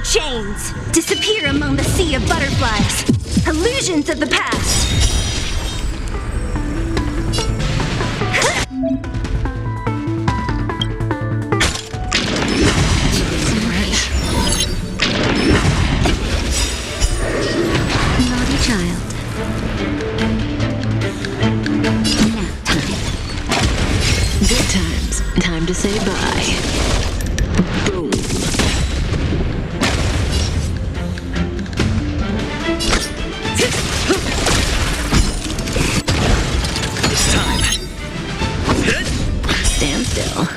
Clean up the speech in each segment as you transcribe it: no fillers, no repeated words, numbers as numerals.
chains. Disappear among the sea of butterflies. Illusions of the past. Naughty child. Nap time. Good times. Time to say bye. Boom. It's time. Stand still.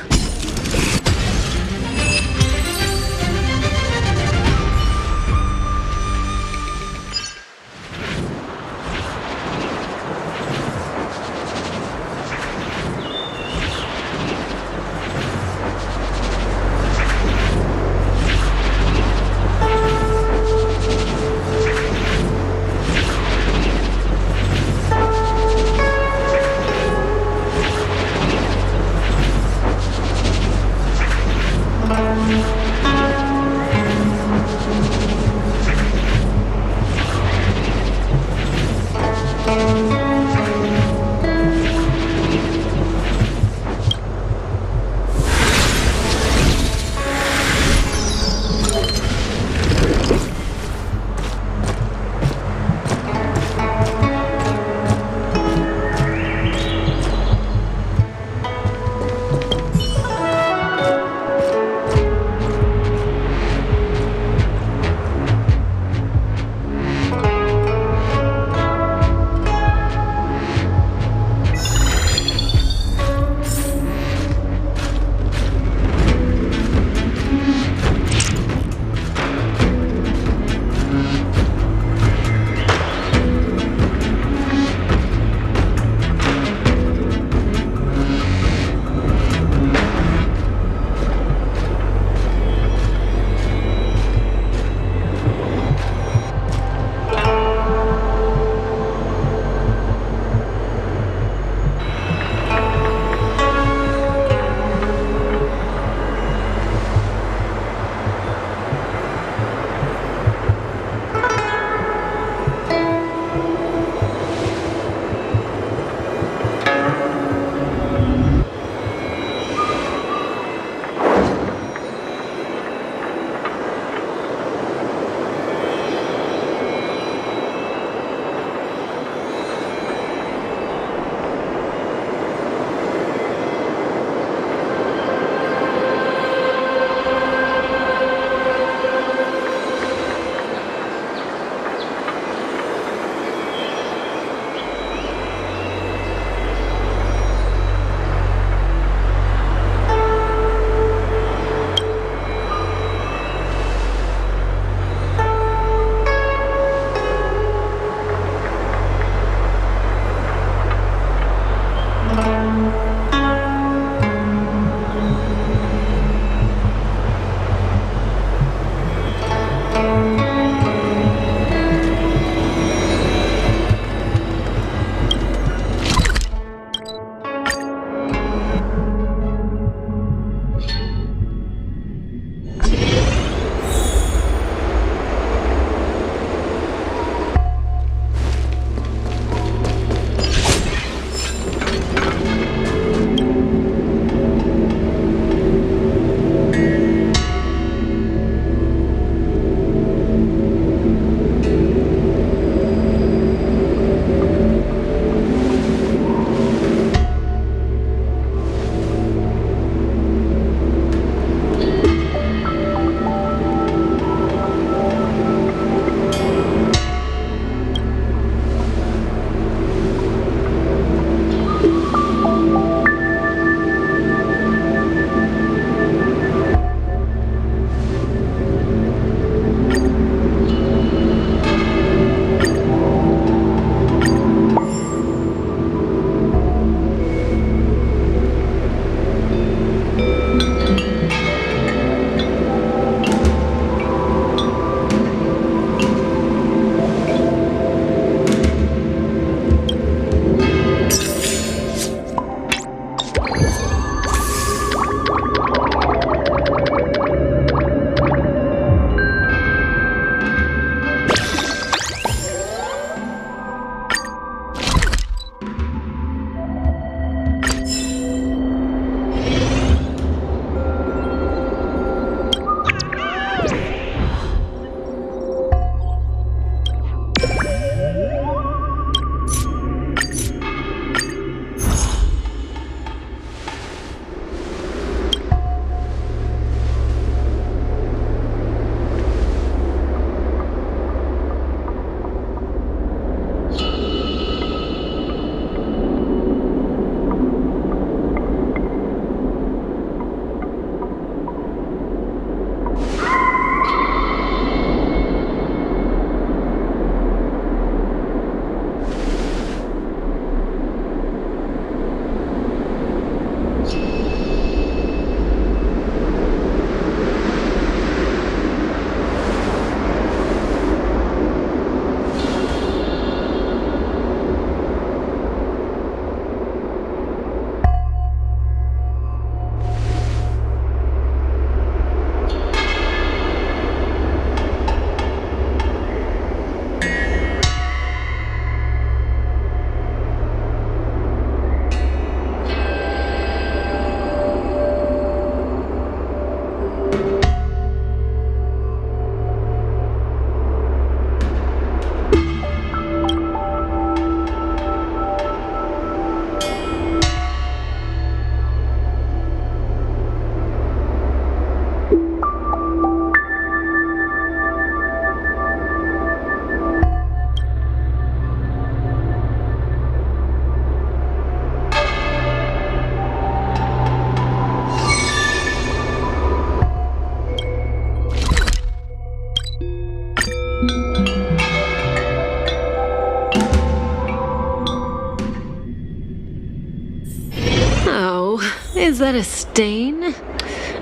that a stain?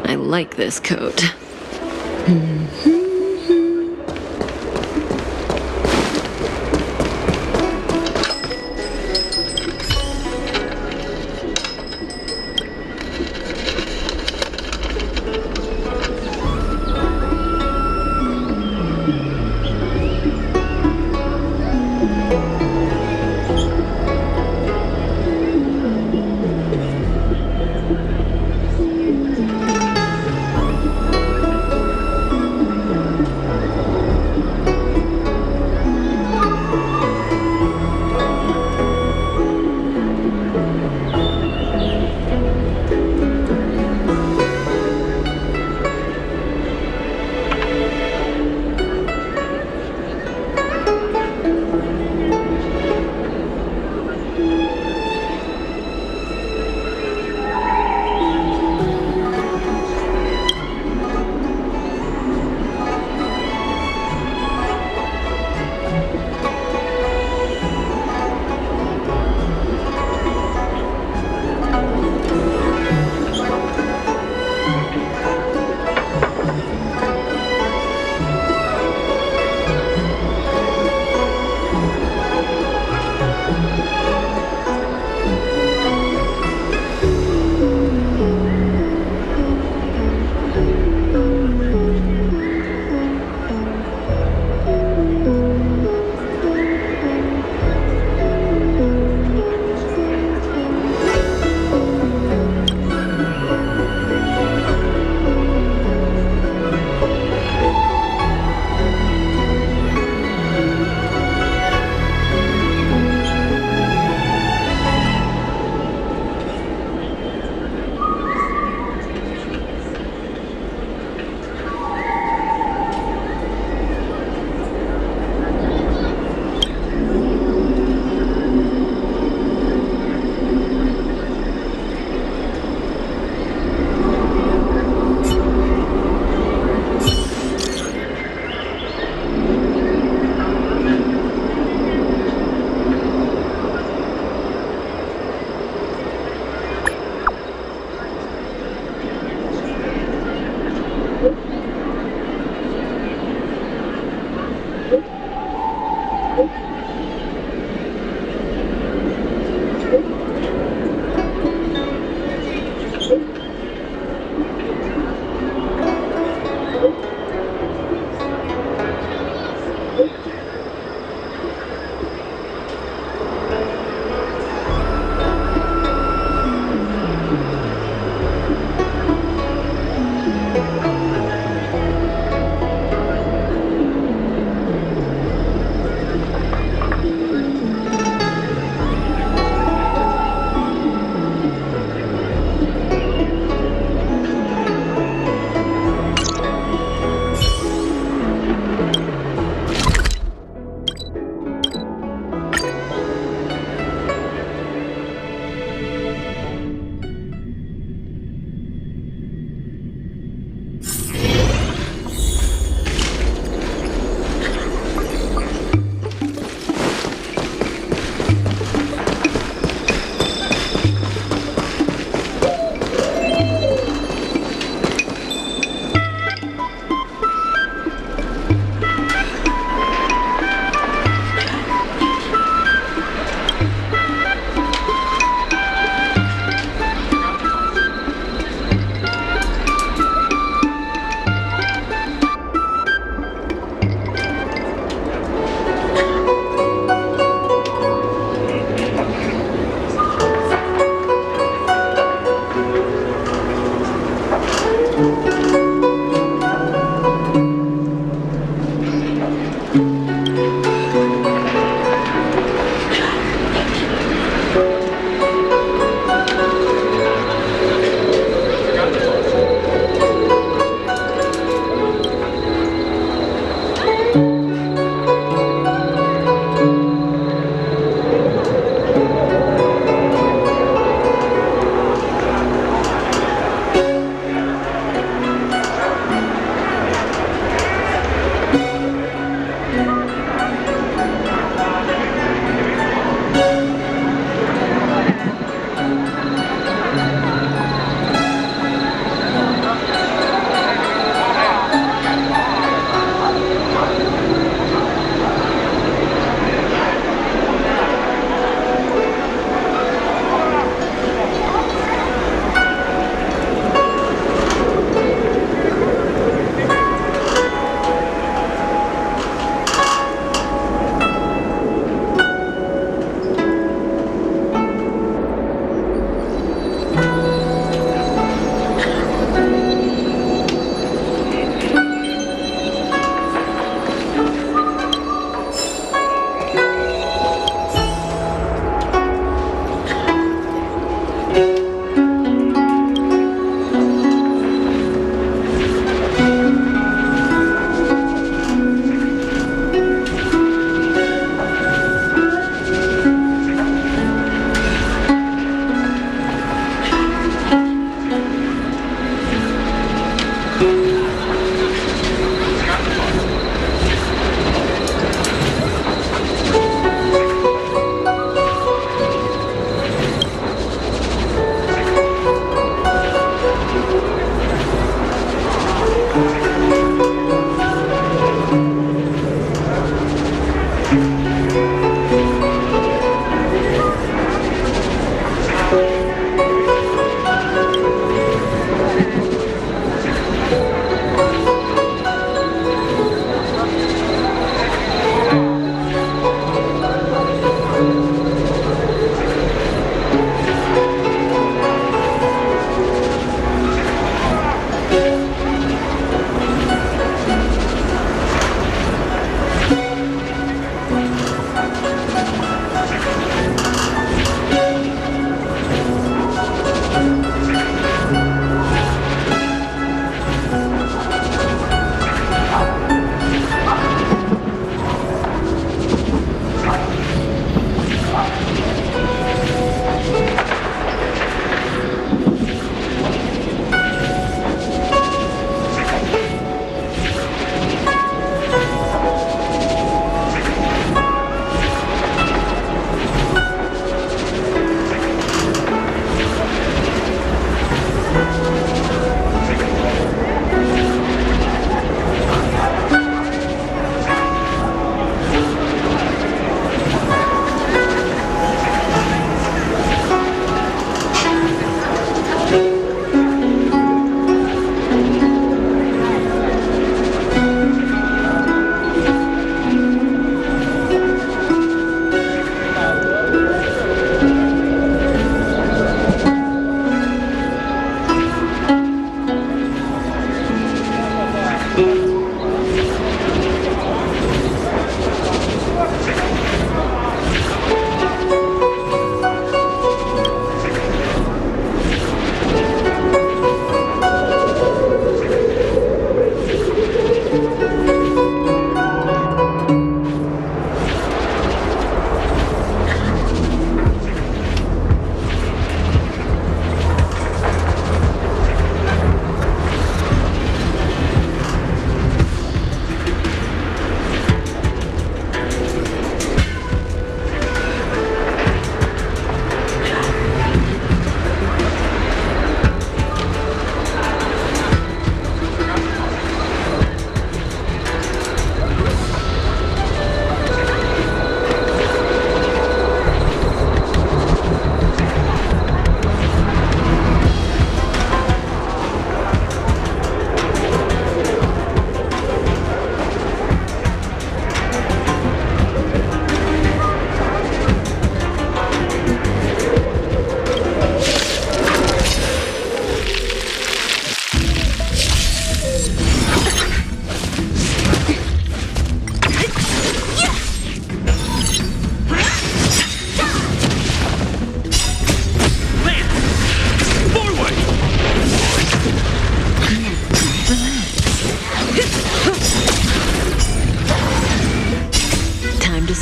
I like this coat.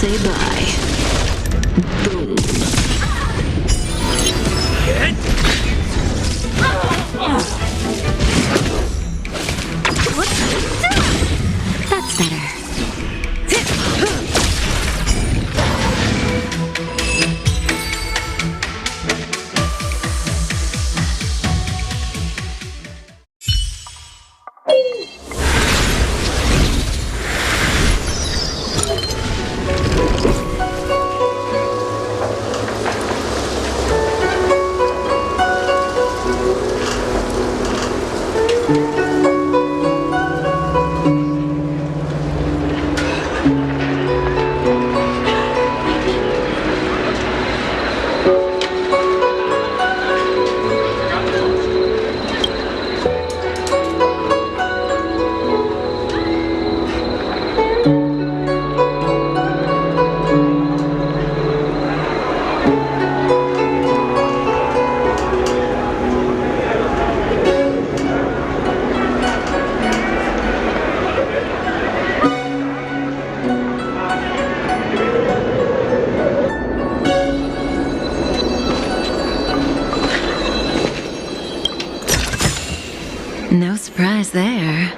say bye. Boom. That's better. No surprise there.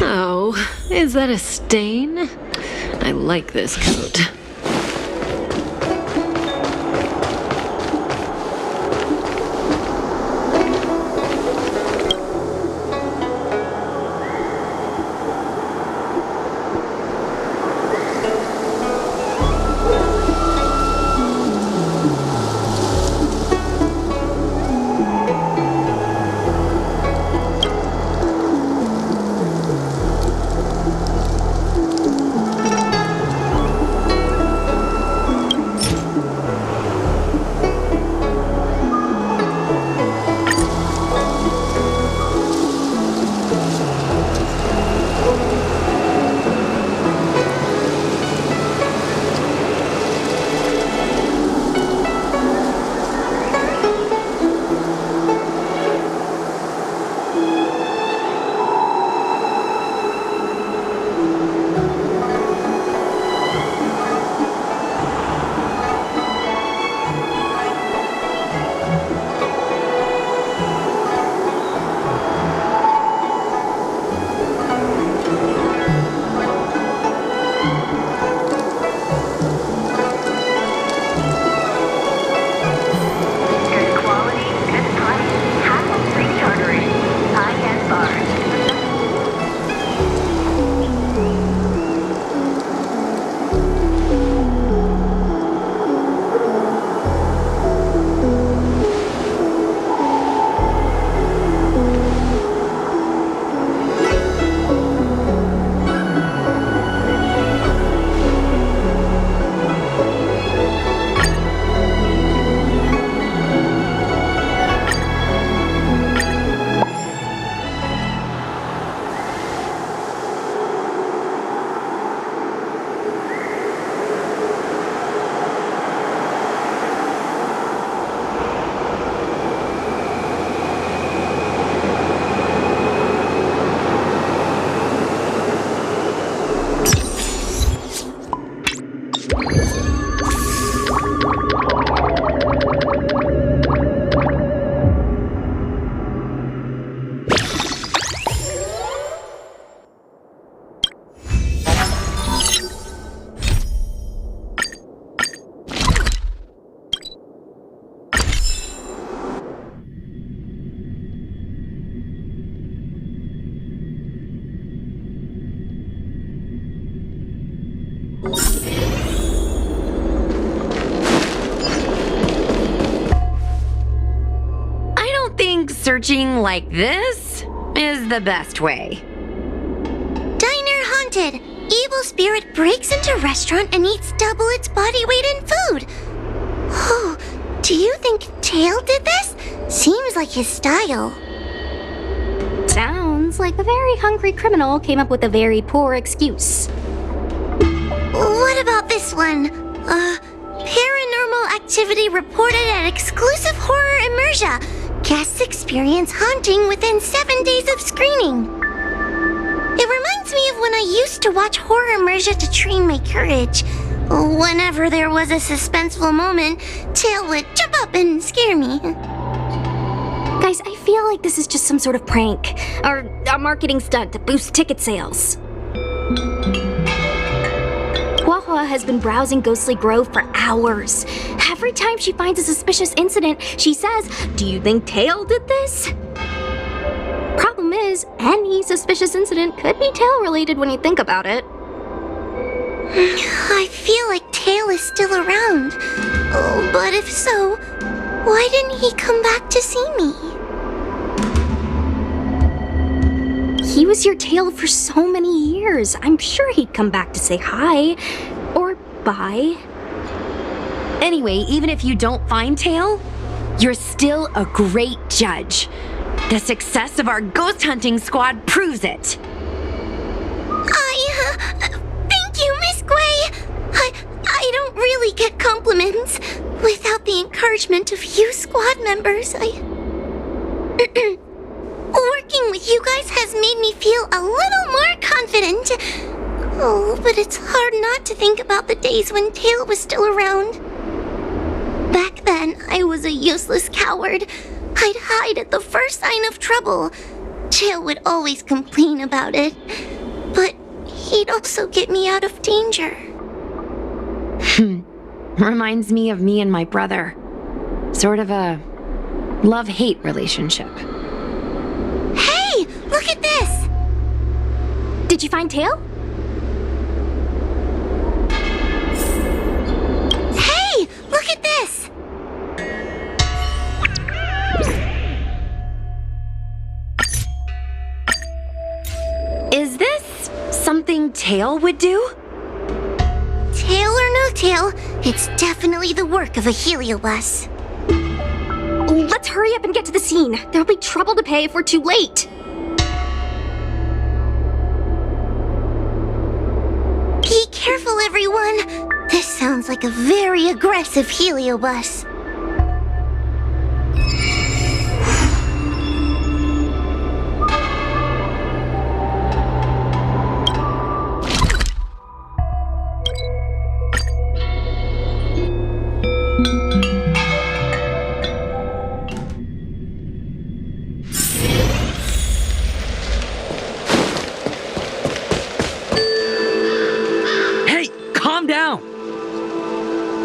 Oh, is that a stain? I like this coat. Searching like this is the best way. Diner haunted. Evil spirit breaks into restaurant and eats double its body weight in food. Oh, do you think Tail did this? Seems like his style. Sounds Sounds like a very hungry criminal came up with a very poor excuse. What about this one? Paranormal activity reported at exclusive horror immersia. Guests experience haunting within 7 days of screening. It reminds me of when I used to watch horror immersia to train my courage. Whenever there was a suspenseful moment, Tail would jump up and scare me. Guys, I feel like this is just some sort of prank, or a marketing stunt to boost ticket sales. Huahua has been browsing Ghostly Grove for hours. Every time she finds a suspicious incident, she says, "Do you think Tail did this?" Problem is, any suspicious incident could be Tail-related when you think about it. I feel like Tail is still around. Oh, but if so, why didn't he come back to see me? He was your Tail for so many years. I'm sure he'd come back to say hi. Or bye. Anyway, even if you don't find Tail, you're still a great judge. The success of our ghost hunting squad proves it. Thank you, Miss Gwei. I don't really get compliments. Without the encouragement of you squad members, working with you guys has made me feel a little more confident. Oh, but it's hard not to think about the days when Tail was still around. Back then, I was a useless coward. I'd hide at the first sign of trouble. Tail would always complain about it, but he'd also get me out of danger. Reminds me of me and my brother. Sort of a love-hate relationship. Hey, look at this! Did you find Tail? Hey, look at this! Is this something Tail would do? Tail or no tail, it's definitely the work of a heliobus. Let's hurry up and get to the scene. There'll be trouble to pay if we're too late. Be careful, everyone. This sounds like a very aggressive heliobus.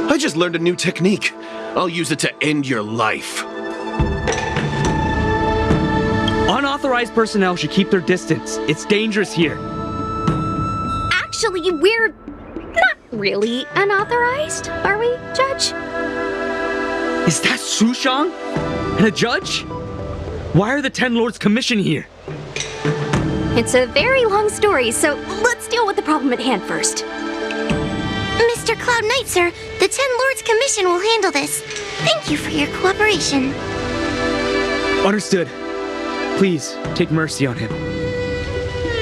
I just learned a new technique. I'll use it to end your life. Unauthorized personnel should keep their distance. It's dangerous here. Actually, we're not really unauthorized, are we, Judge? Is that Sushang? And a judge? Why are the Ten Lords Commission here? It's a very long story, so let's deal with the problem at hand first. Mr. Cloud Knight, sir, the Ten Lords Commission will handle this. Thank you for your cooperation. Understood. Please, take mercy on him.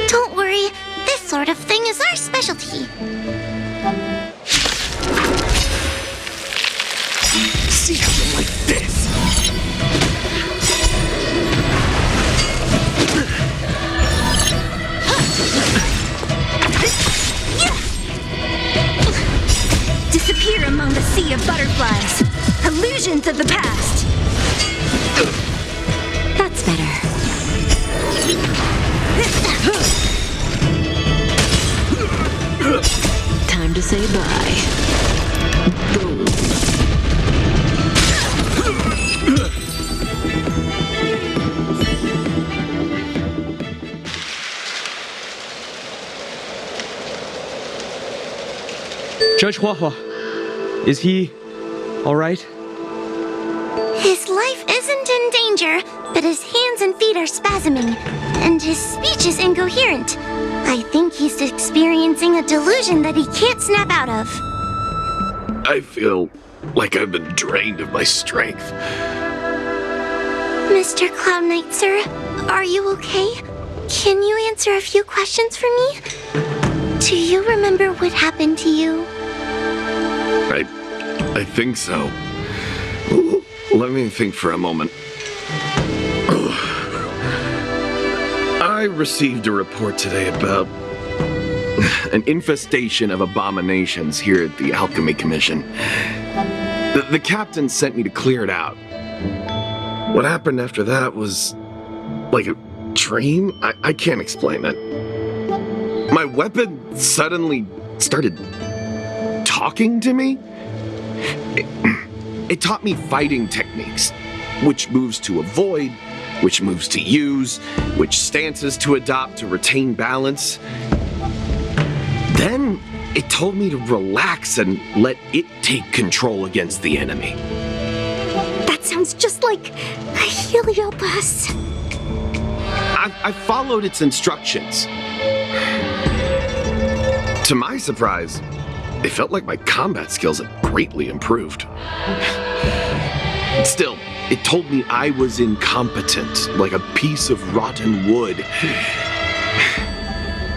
Don't worry, this sort of thing is our specialty. See how you like this? Disappear among the sea of butterflies. Illusions of the past. That's better. Time to say bye. Boom. Judge Huahua, is he all right? His life isn't in danger, but his hands and feet are spasming, and his speech is incoherent. I think he's experiencing a delusion that he can't snap out of. I feel like I've been drained of my strength. Mr. Cloud Knight, sir, are you okay? Can you answer a few questions for me? Do you remember what happened to you? I think so. Let me think for a moment. I received a report today about an infestation of abominations here at the Alchemy Commission. The captain sent me to clear it out. What happened after that was like a dream? I can't explain it. My weapon suddenly started talking to me. It taught me fighting techniques, which moves to avoid, which moves to use, which stances to adopt to retain balance. Then it told me to relax and let it take control against the enemy. That sounds just like a Heliobus. I followed its instructions. To my surprise, it felt like my combat skills had greatly improved. Still, it told me I was incompetent, like a piece of rotten wood.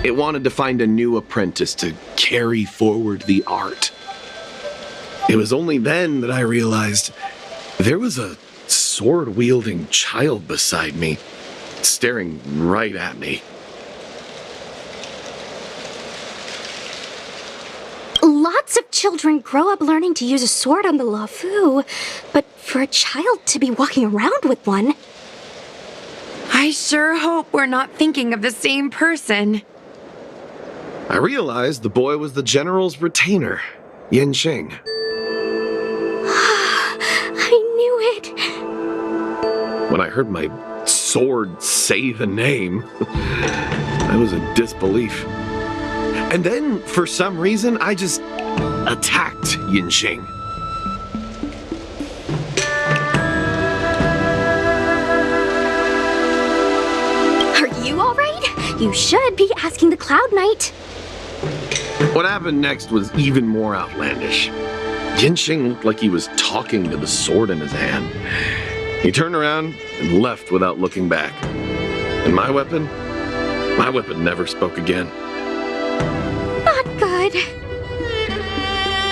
It wanted to find a new apprentice to carry forward the art. It was only then that I realized there was a sword-wielding child beside me, staring right at me. Lots of children grow up learning to use a sword on the Lafu, but for a child to be walking around with one... I sure hope we're not thinking of the same person. I realized the boy was the general's retainer, Yen Qing. I knew it. When I heard my sword say the name, I was in disbelief. And then, for some reason, I just attacked Yen Qing. Are you all right? You should be asking the Cloud Knight. What happened next was even more outlandish. Yen Qing looked like he was talking to the sword in his hand. He turned around and left without looking back. And my weapon never spoke again. Not good.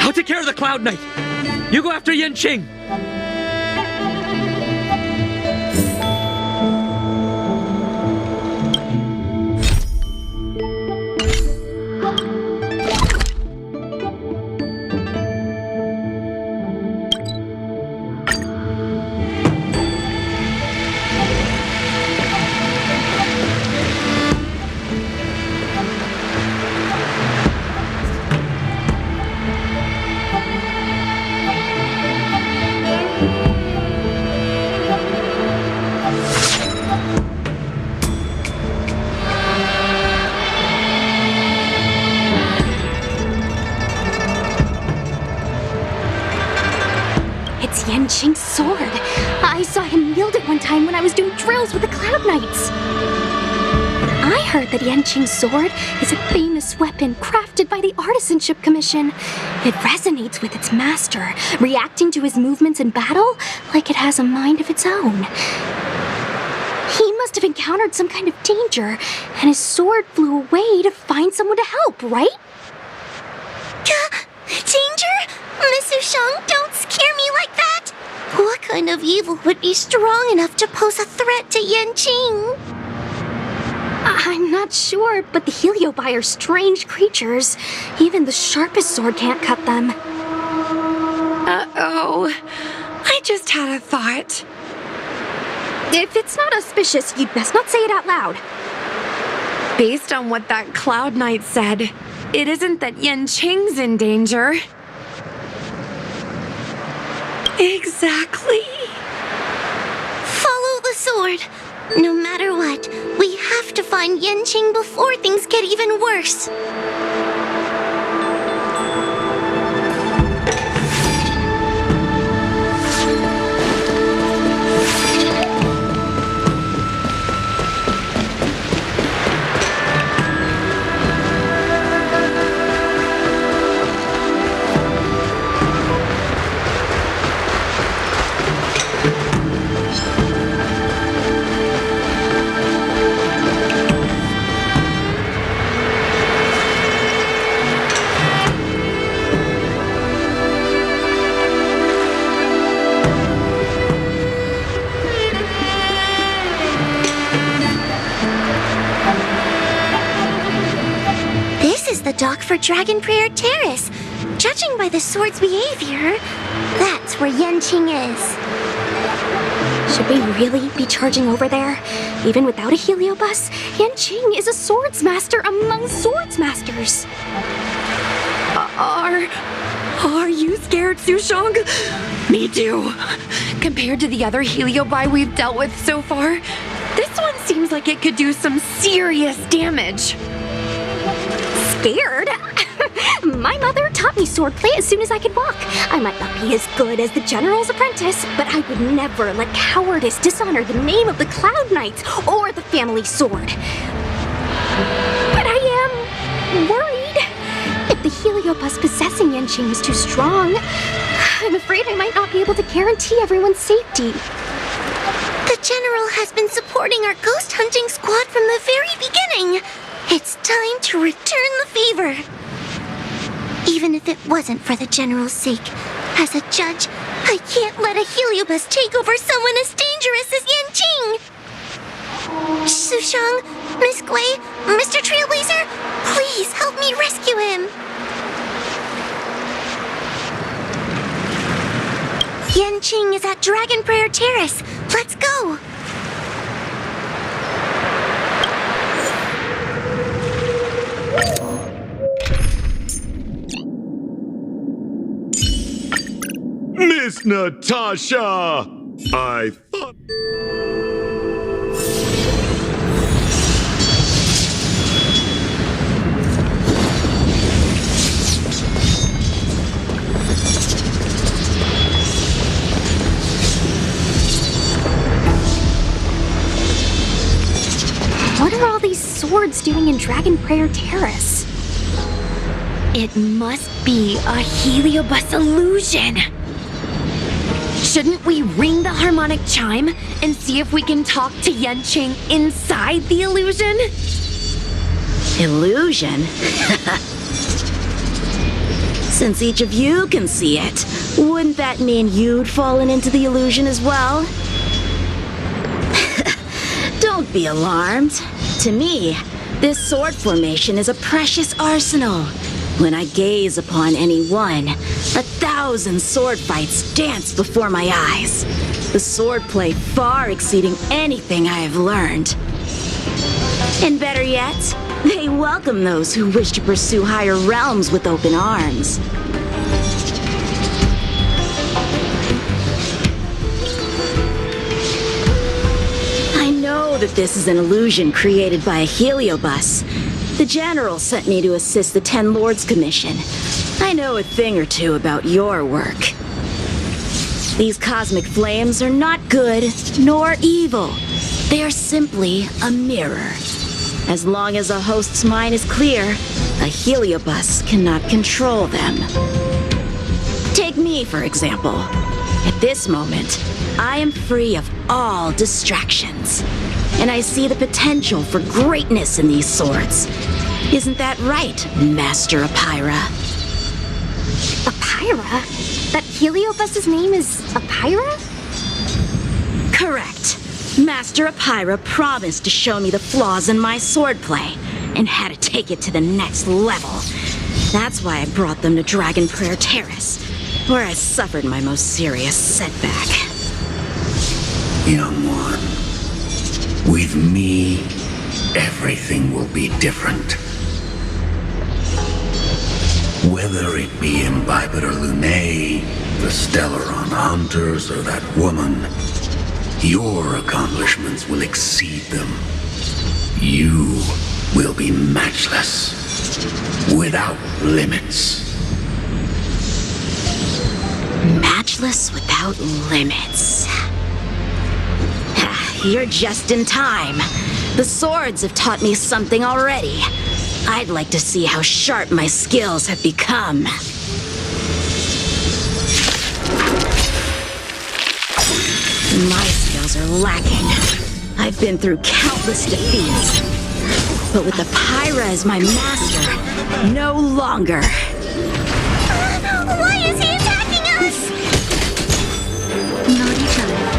I'll take care of the Cloud Knight. You go after Yen Qing. It's Yen Qing's sword. I saw him wield it one time when I was doing drills with the Cloud Knights. I heard that Yen Qing's sword is a famous weapon crafted by the Artisanship Commission. It resonates with its master, reacting to his movements in battle like it has a mind of its own. He must have encountered some kind of danger, and his sword flew away to find someone to help, right? Danger? Miss Ushang, don't scare me like that! What kind of evil would be strong enough to pose a threat to Yen Qing? I'm not sure, but the Heliobi are strange creatures. Even the sharpest sword can't cut them. Uh-oh. I just had a thought. If it's not auspicious, you'd best not say it out loud. Based on what that Cloud Knight said, it isn't that Yen Qing's in danger. Exactly. Follow the sword. No matter what, we have to find Yen Qing before things get even worse. the dock for Dragon Prayer Terrace. Judging by the sword's behavior, that's where Yanqing is. Should we really be charging over there? Even without a heliobus, Yanqing is a swords master among swords masters. Are you scared, Sushong? Me too. Compared to the other heliobi we've dealt with so far, this one seems like it could do some serious damage. Scared? My mother taught me swordplay as soon as I could walk. I might not be as good as the general's apprentice, but I would never let cowardice dishonor the name of the Cloud Knights or the family sword. But I am worried. If the heliobus possessing Yanqing is too strong, I'm afraid I might not be able to guarantee everyone's safety. The General has been supporting our ghost hunting squad from the very beginning. It's time to return the favor. Even if it wasn't for the General's sake, as a judge, I can't let a heliobus take over someone as dangerous as Yanqing. Sushong, Miss Gui, Mr. Trailblazer, please help me rescue him. Yanqing is at Dragon Prayer Terrace. Let's go. Miss Natasha! I thought... What are all these swords doing in Dragon Prayer Terrace? It must be a heliobus illusion. Shouldn't we ring the harmonic chime and see if we can talk to Yanqing inside the illusion? Illusion? Since each of you can see it, wouldn't that mean you'd fallen into the illusion as well? Don't be alarmed. To me, this sword formation is a precious arsenal. When I gaze upon any one, 1,000 sword fights dance before my eyes. The swordplay far exceeding anything I have learned. And better yet, they welcome those who wish to pursue higher realms with open arms. I know that this is an illusion created by a heliobus. The General sent me to assist the 10 Lords Commission. I know a thing or two about your work. These cosmic flames are not good nor evil. They are simply a mirror. As long as a host's mind is clear, a heliobus cannot control them. Take me, for example. At this moment, I am free of all distractions. And I see the potential for greatness in these swords. Isn't that right, Master Apira? Apira? That heliobus's name is Apira? Correct. Master Apira promised to show me the flaws in my swordplay and how to take it to the next level. That's why I brought them to Dragon Prayer Terrace, where I suffered my most serious setback. Young one, with me, everything will be different. Whether it be Imbibiter Lunae, the Stellaron Hunters, or that woman, your accomplishments will exceed them. You will be matchless, without limits. Matchless without limits. You're just in time. The swords have taught me something already. I'd like to see how sharp my skills have become. My skills are lacking. I've been through countless defeats. But with Apira as my master, no longer. Why is he attacking us? Naughty child.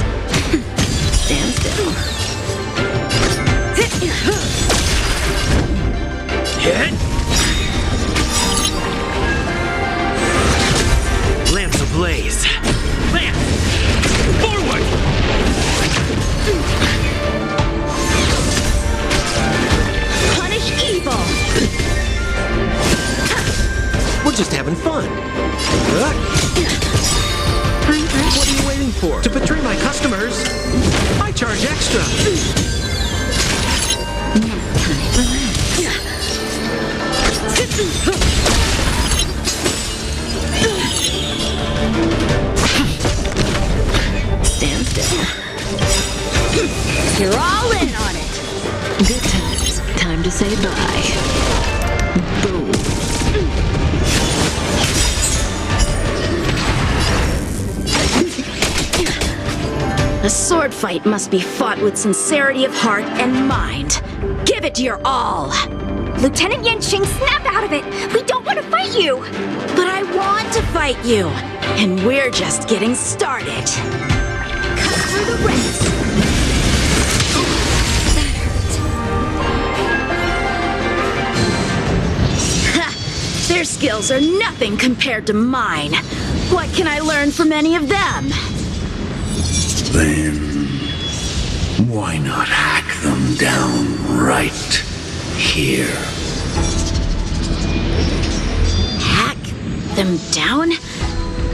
Stand still. just having fun. What are you waiting for? To betray my customers, I charge extra. Stand still. You're all in on it. Good times. Time to say bye. Boom. A sword fight must be fought with sincerity of heart and mind. Give it your all. Lieutenant Yanqing, snap out of it! We don't want to fight you! But I want to fight you, and we're just getting started. Cut through the ranks. Ha! Their skills are nothing compared to mine. What can I learn from any of them? Then, why not hack them down right here? Hack them down?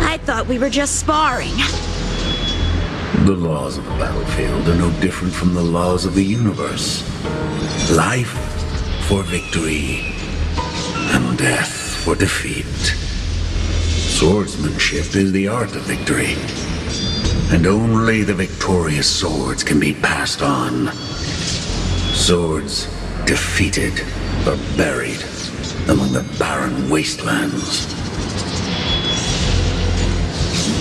I thought we were just sparring. The laws of the battlefield are no different from the laws of the universe. Life for victory, and death for defeat. Swordsmanship is the art of victory, and only the victorious swords can be passed on. Swords defeated are buried among the barren wastelands.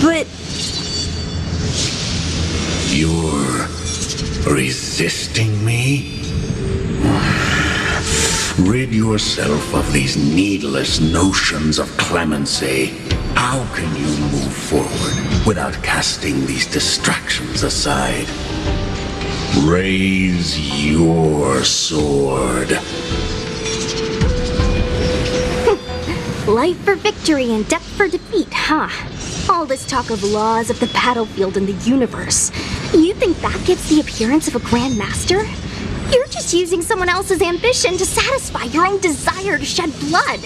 But You're resisting me? Rid yourself of these needless notions of clemency. How can you move forward without casting these distractions aside? Raise your sword. Life for victory and death for defeat, huh? All this talk of laws of the battlefield and the universe. You think that gives the appearance of a Grand Master? You're just using someone else's ambition to satisfy your own desire to shed blood.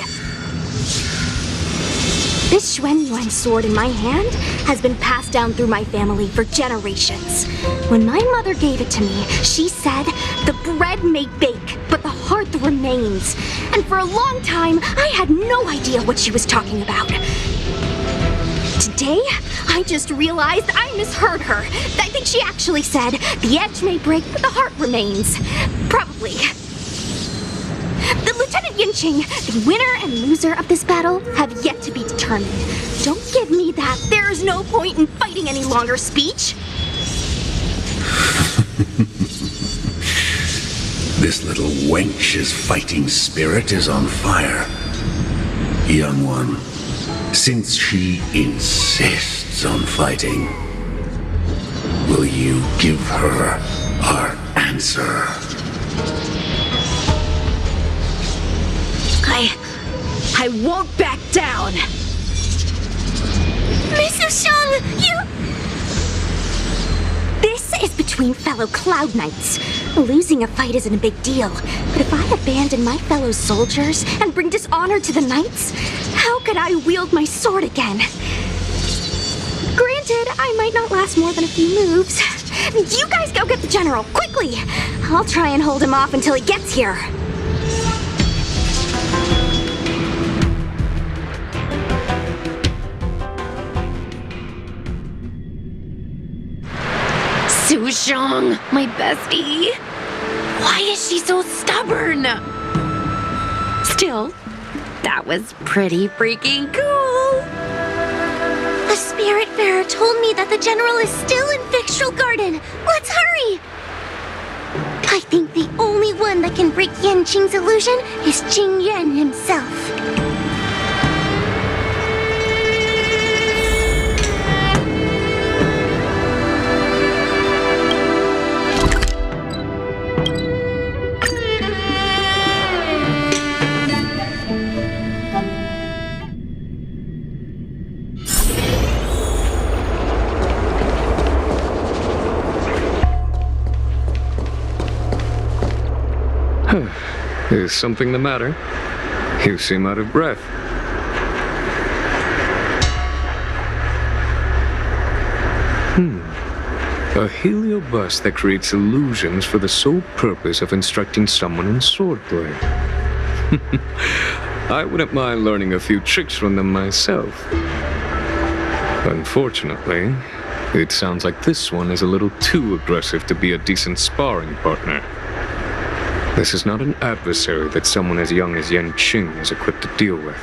This Xuanyuan sword in my hand has been passed down through my family for generations. When my mother gave it to me, she said, "The bread may bake, but the heart remains." And for a long time, I had no idea what she was talking about. Today, I just realized I misheard her. I think she actually said, "The edge may break, but the heart remains." Probably. The Lieutenant Yanqing, the winner and loser of this battle, have yet to be determined. Don't give me that "there's no point in fighting any longer" speech. This little wench's fighting spirit is on fire. Young one, since she insists on fighting, will you give her our answer? I won't back down. Miss Sushang, you... This is between fellow Cloud Knights. Losing a fight isn't a big deal, but if I abandon my fellow soldiers and bring dishonor to the Knights, how could I wield my sword again? Granted, I might not last more than a few moves. You guys go get the General, quickly! I'll try and hold him off until he gets here. Sushang, my bestie. Why is she so stubborn? Still, that was pretty freaking cool. The Spiritfarer told me that the General is still in Victual Garden. Let's hurry! I think the only one that can break Yanqing's illusion is Jing Yuan himself. Is something the matter? You seem out of breath. A heliobus that creates illusions for the sole purpose of instructing someone in swordplay. I wouldn't mind learning a few tricks from them myself. Unfortunately, it sounds like this one is a little too aggressive to be a decent sparring partner. This is not an adversary that someone as young as Yan Qing is equipped to deal with.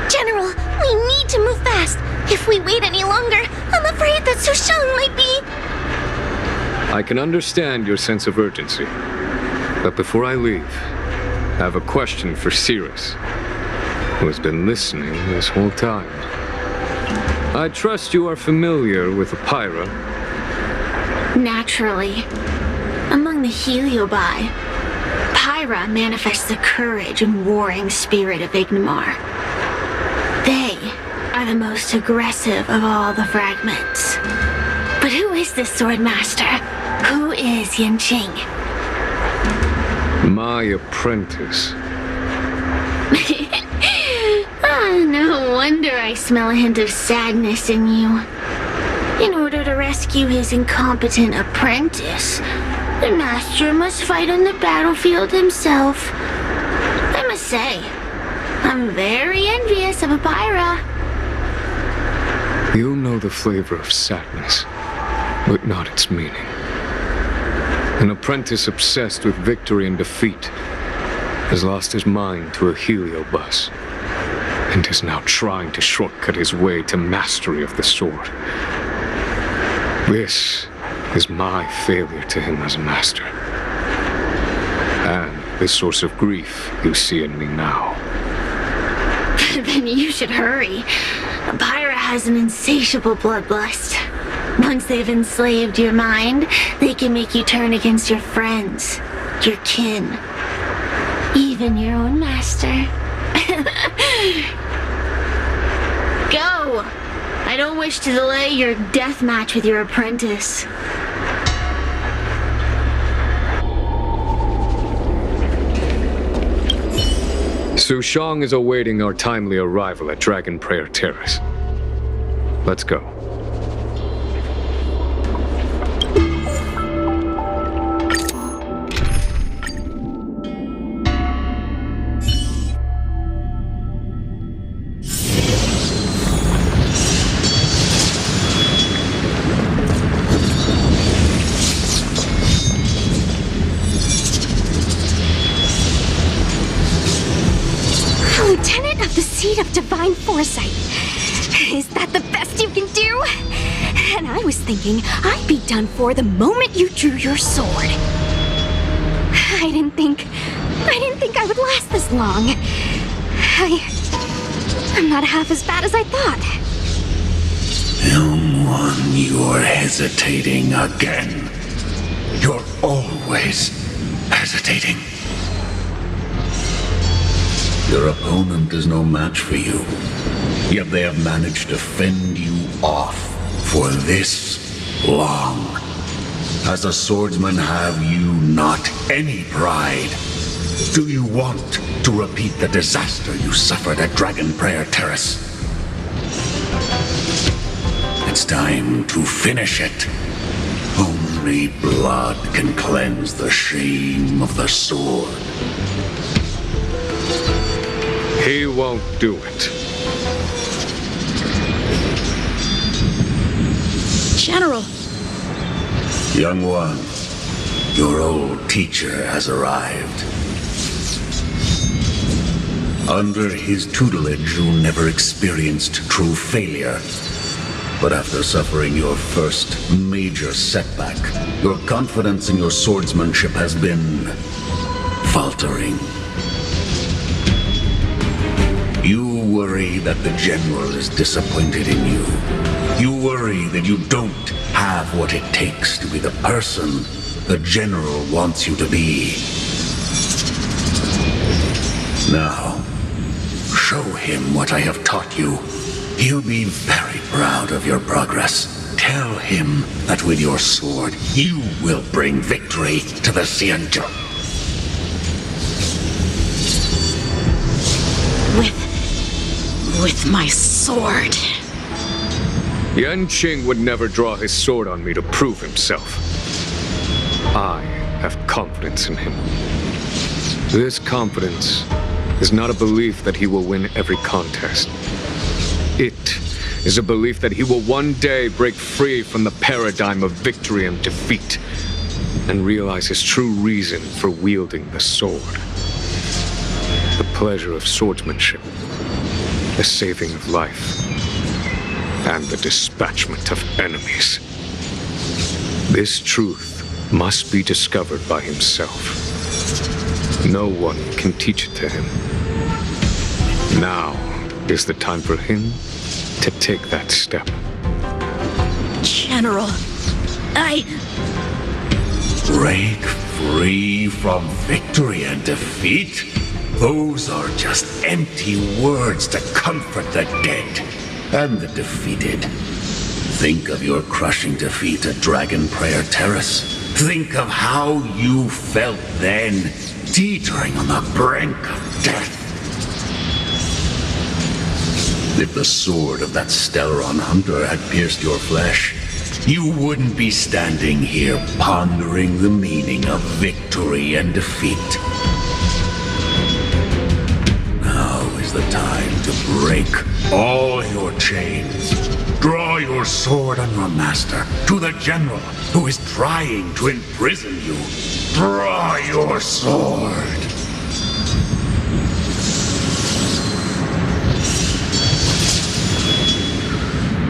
General, we need to move fast. If we wait any longer, I'm afraid that Su Shang might be... I can understand your sense of urgency. But before I leave, I have a question for Cirrus, who has been listening this whole time. I trust you are familiar with Pyra. Naturally. Among the Heliobi, Pyra manifests the courage and warring spirit of Ignimar. They are the most aggressive of all the fragments. But who is this sword master? Who is Yan Qing? My apprentice. No wonder I smell a hint of sadness in you. In order to rescue his incompetent apprentice, the master must fight on the battlefield himself. I must say, I'm very envious of Pyra. You know the flavor of sadness, but not its meaning. An apprentice obsessed with victory and defeat has lost his mind to a heliobus, and is now trying to shortcut his way to mastery of the sword. This is my failure to him as a master. And the source of grief you see in me now. Then you should hurry. Pyra has an insatiable bloodlust. Once they've enslaved your mind, they can make you turn against your friends, your kin, even your own master. Go! I don't wish to delay your death match with your apprentice. Su Shang is awaiting our timely arrival at Dragon Prayer Terrace. Let's go. Lieutenant of the Seat of Divine Foresight. Is that the best you can do? And I was thinking I'd be done for the moment you drew your sword. I didn't think I would last this long. I'm not half as bad as I thought. Young one, you're hesitating again. You're always hesitating. Your opponent is no match for you, yet they have managed to fend you off for this long. As a swordsman, have you not any pride? Do you want to repeat the disaster you suffered at Dragon Prayer Terrace? It's time to finish it. Only blood can cleanse the shame of the sword. He won't do it. General. Young one, your old teacher has arrived. Under his tutelage, you never experienced true failure. But after suffering your first major setback, your confidence in your swordsmanship has been faltering. You worry that the general is disappointed in you. You worry that you don't have what it takes to be the person the general wants you to be. Now, show him what I have taught you. He'll be very proud of your progress. Tell him that with your sword, you will bring victory to the Xianzhou. With my sword. Yanqing would never draw his sword on me to prove himself. I have confidence in him. This confidence is not a belief that he will win every contest. It is a belief that he will one day break free from the paradigm of victory and defeat and realize his true reason for wielding the sword. The pleasure of swordsmanship, the saving of life, and the dispatchment of enemies. This truth must be discovered by himself. No one can teach it to him. Now is the time for him to take that step. General, Break free from victory and defeat? Those are just empty words to comfort the dead and the defeated. Think of your crushing defeat at Dragon Prayer Terrace. Think of how you felt then, teetering on the brink of death. If the sword of that Stellaron hunter had pierced your flesh, you wouldn't be standing here pondering the meaning of victory and defeat. Now is the time to break all your chains. Draw your sword on your master, to the general who is trying to imprison you. Draw your sword.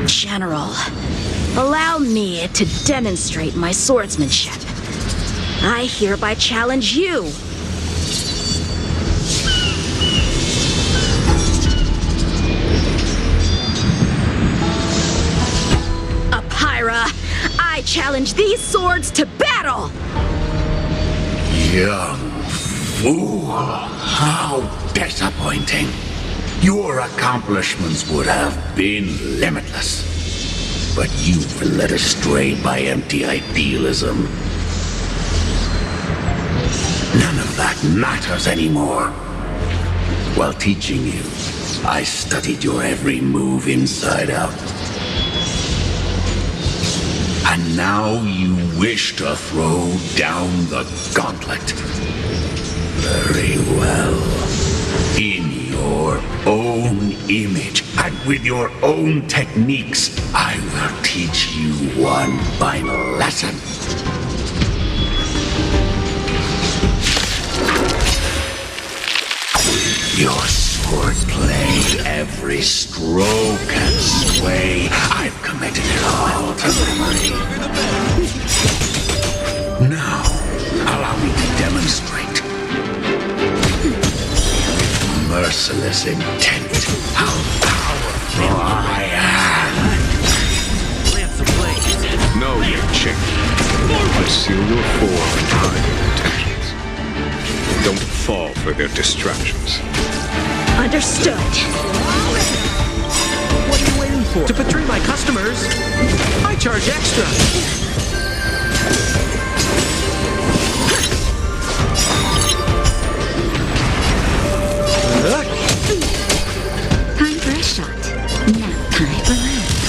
General, allow me to demonstrate my swordsmanship. I hereby challenge you. Apyra, I challenge these swords to battle! Young fool, how disappointing. Your accomplishments would have been limitless. But you've been led astray by empty idealism. None of that matters anymore. While teaching you, I studied your every move inside out. And now you wish to throw down the gauntlet. Very well. In your own image and with your own techniques, I will teach you one final lesson. Your swordplay, every stroke and sway, I've committed it all to memory. Now, allow me to demonstrate. Merciless intent, how powerful I am. Lance ablaze. No, Yanqing. Conceal your form and hide your intentions. Don't fall for their distractions. Understood. What are you waiting for? To betray my customers, I charge extra. Time for a shot. Now time for laughs.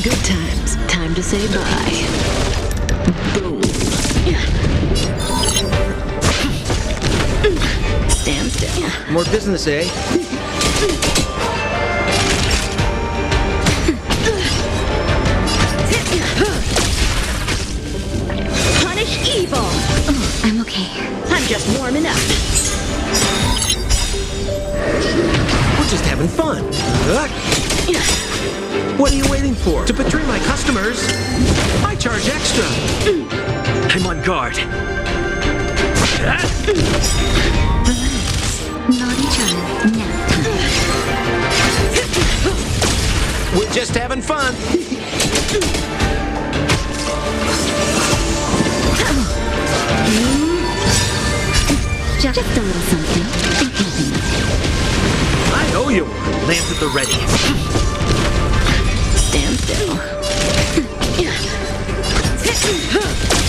Good times. Time to say bye. Boom. Stand still. More business, eh? Punish evil. Oh, I'm okay. I'm just warming up. We're just having fun. What are you waiting for? To betray my customers, I charge extra. I'm on guard. Relax. Naughty child. Now time. We're just having fun. Just a little something. Think nothing of it. I owe you one. Lance at the ready. Stand still.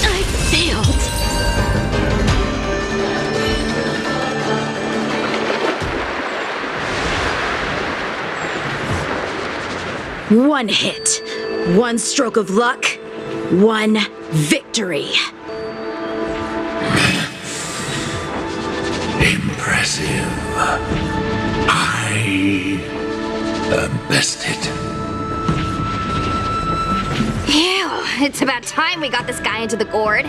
I failed. One hit, one stroke of luck, one victory. Impressive. I am bested. Ew, it's about time we got this guy into the gourd.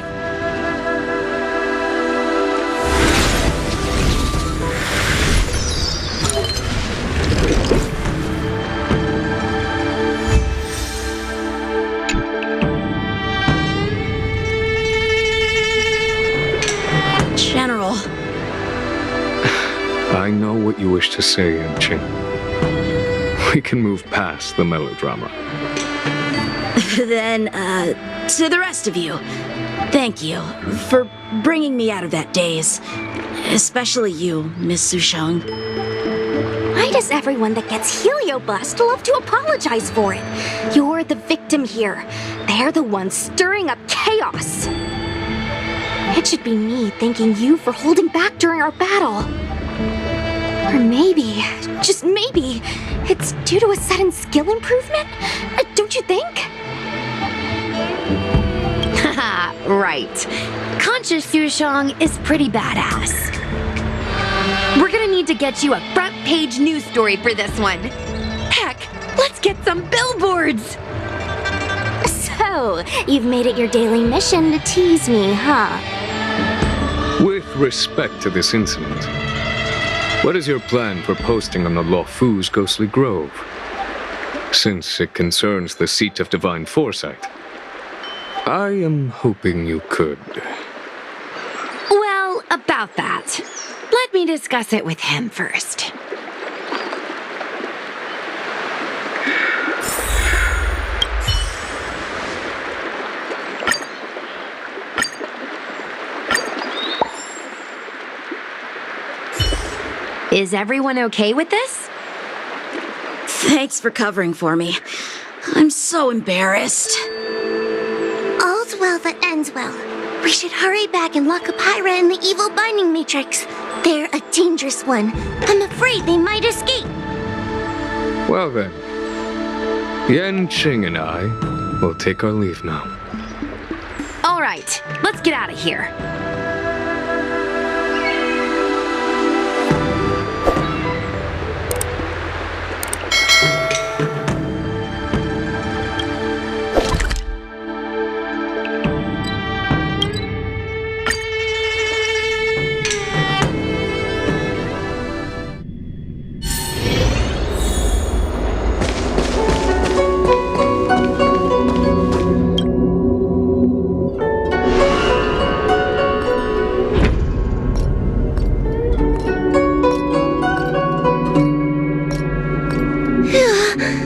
General. I know what you wish to say, Yanqing. We can move past the melodrama. Then, to the rest of you, thank you for bringing me out of that daze. Especially you, Miss Sushang. Why does everyone that gets heliobust love to apologize for it? You're the victim here. They're the ones stirring up chaos. It should be me thanking you for holding back during our battle. Or maybe, just maybe, it's due to a sudden skill improvement? Don't you think? Haha, right. Conscious Sushang is pretty badass. We're gonna need to get you a front-page news story for this one. Heck, let's get some billboards! So, you've made it your daily mission to tease me, huh? With respect to this incident, what is your plan for posting on the Luofu's Ghostly Grove? Since it concerns the seat of divine foresight, I am hoping you could. Well, about that. Let me discuss it with him first. Is everyone okay with this? Thanks for covering for me. I'm so embarrassed. All's well that ends well. We should hurry back and lock up Hyra in the evil binding matrix. They're a dangerous one. I'm afraid they might escape. Well then, Yanqing and I will take our leave now. All right, let's get out of here.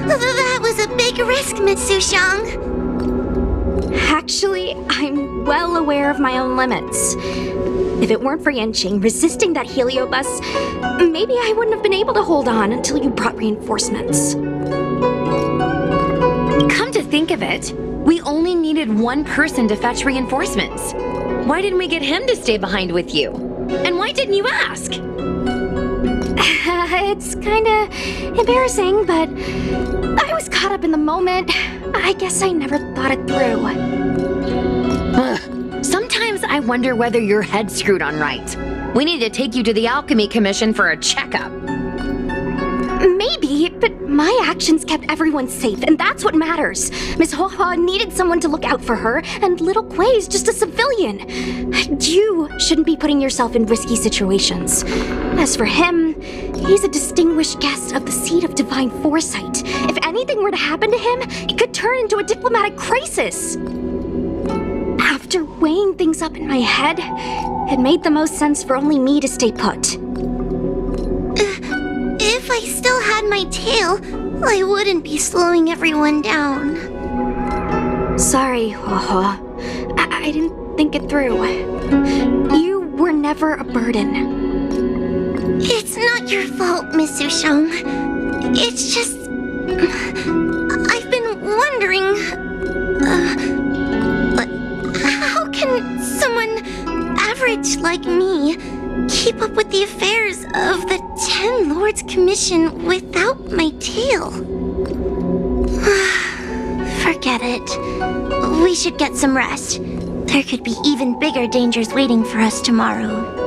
That was a big risk, Miss Sushang. Actually, I'm well aware of my own limits. If it weren't for Yanqing resisting that heliobus, maybe I wouldn't have been able to hold on until you brought reinforcements. Come to think of it, we only needed one person to fetch reinforcements. Why didn't we get him to stay behind with you? And why didn't you ask? It's kinda embarrassing, but I was caught up in the moment. I guess I never thought it through. Sometimes I wonder whether your head's screwed on right. We need to take you to the Alchemy Commission for a checkup. Maybe, but my actions kept everyone safe, and that's what matters. Miss Hoa needed someone to look out for her, and little Kuei's just a civilian. You shouldn't be putting yourself in risky situations. As for him, he's a distinguished guest of the seat of divine foresight. If anything were to happen to him, it could turn into a diplomatic crisis. After weighing things up in my head, it made the most sense for only me to stay put. If I still had my tail, I wouldn't be slowing everyone down. Sorry, Hoa. I didn't think it through. You were never a burden. It's not your fault, Miss Sushang. It's just... I've been wondering... how can someone average like me keep up with the affairs of the Ten Lords Commission without my tail? Forget it. We should get some rest. There could be even bigger dangers waiting for us tomorrow.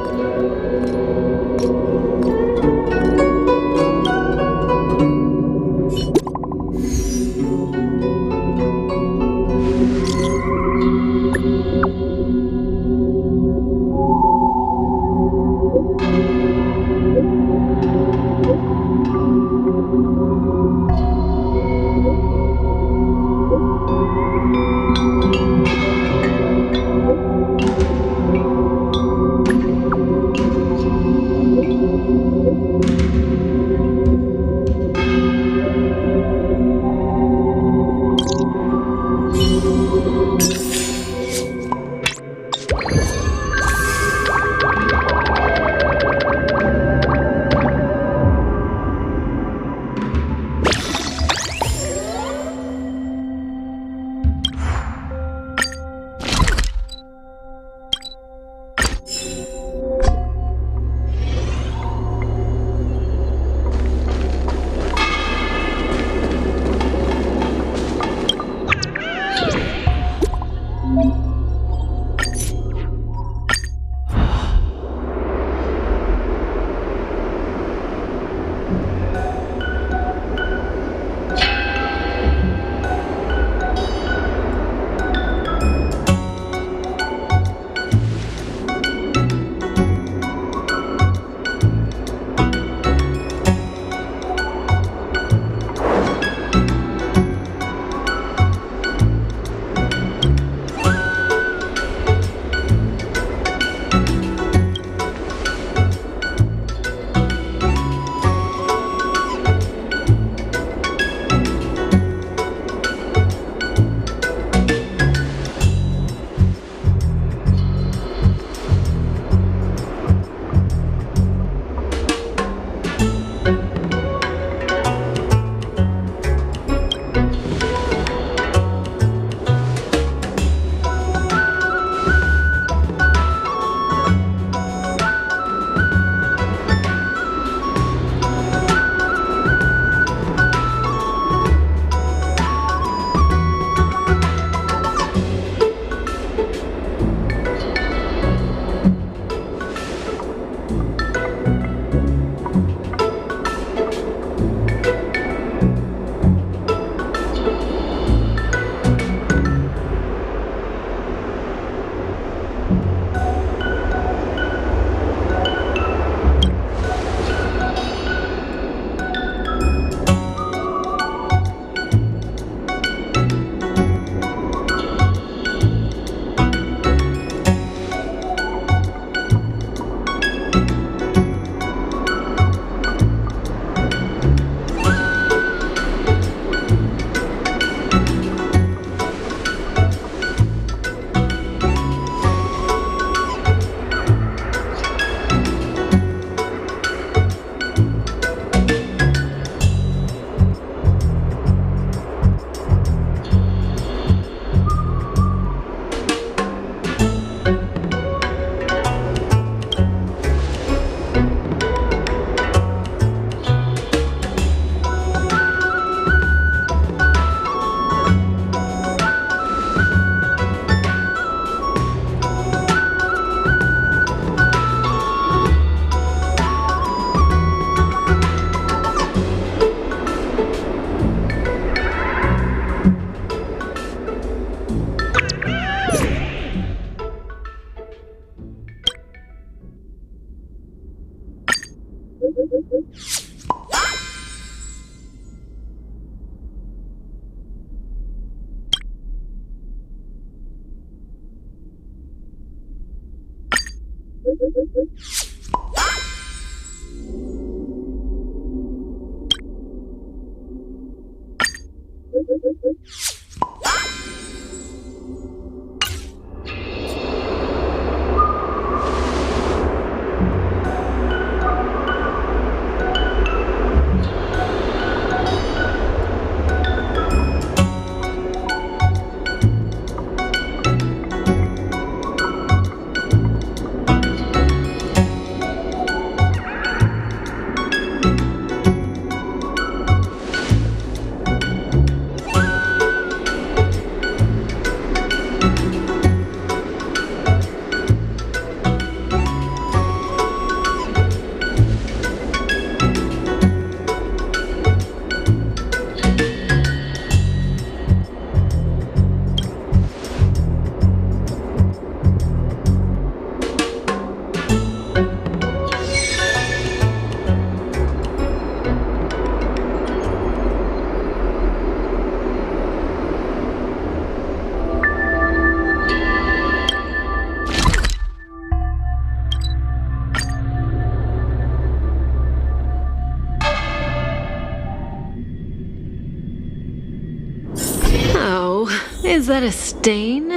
that a stain?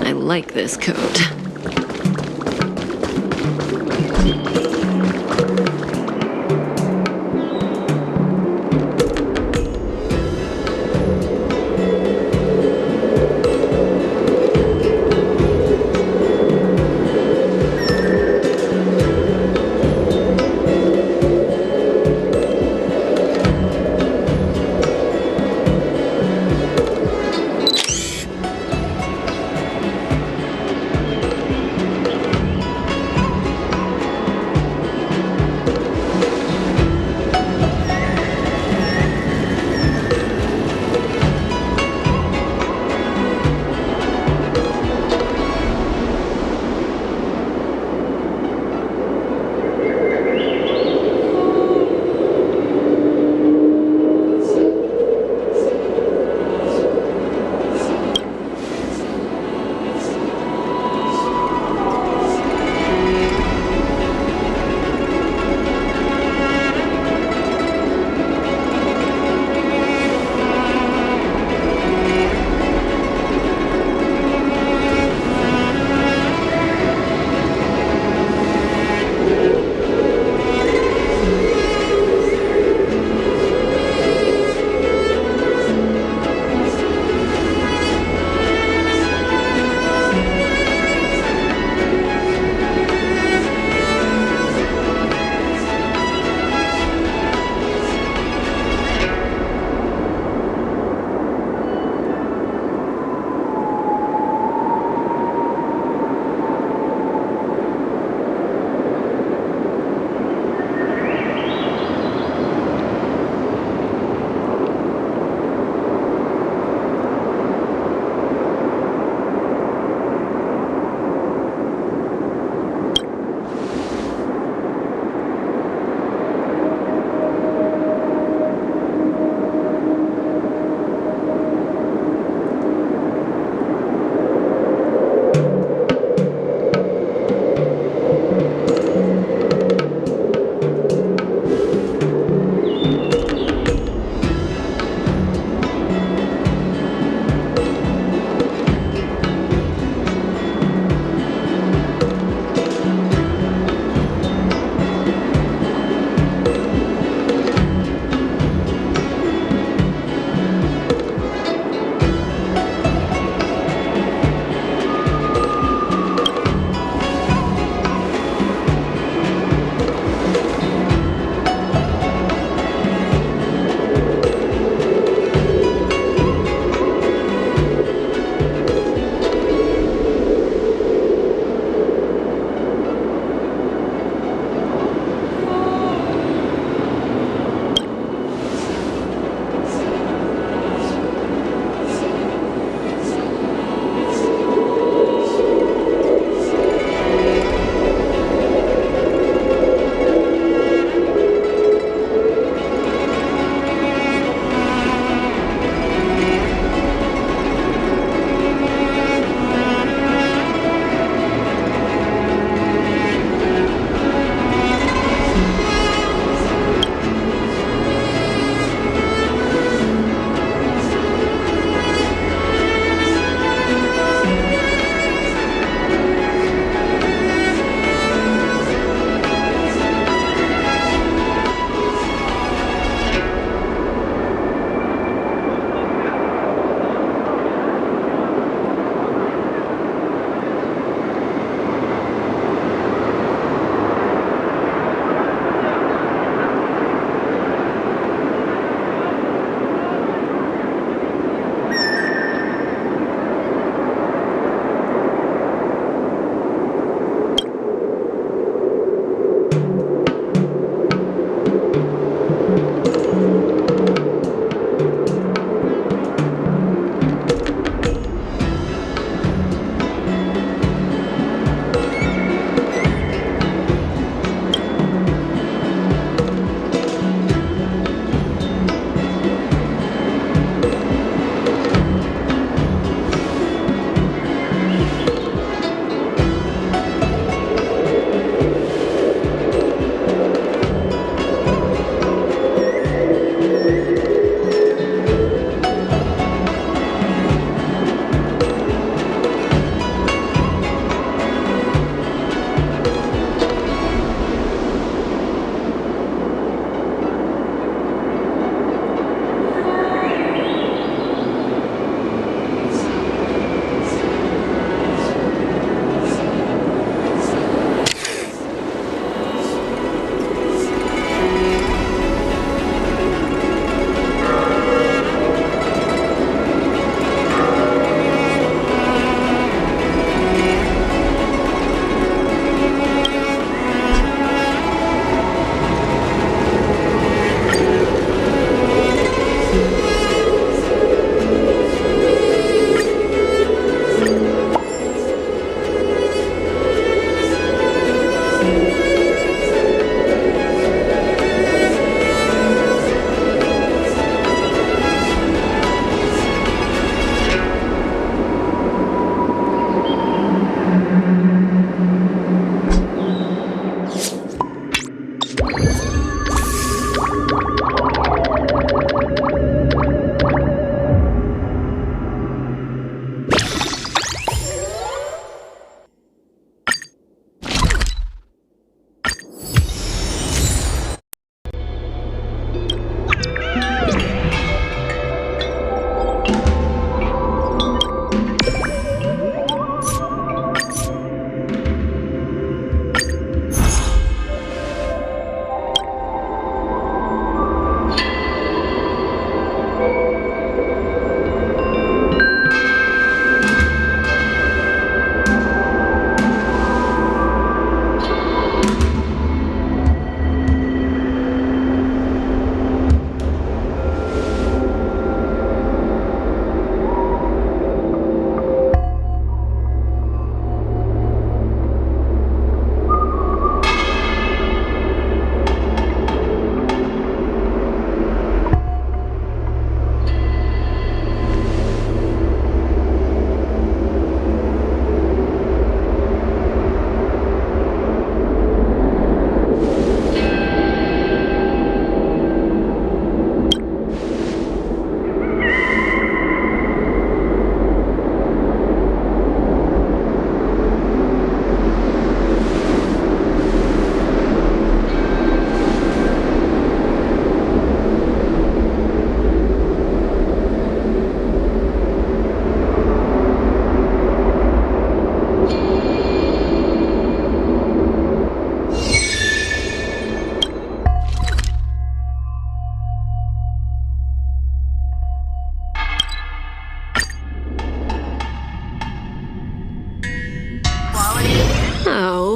I like this coat.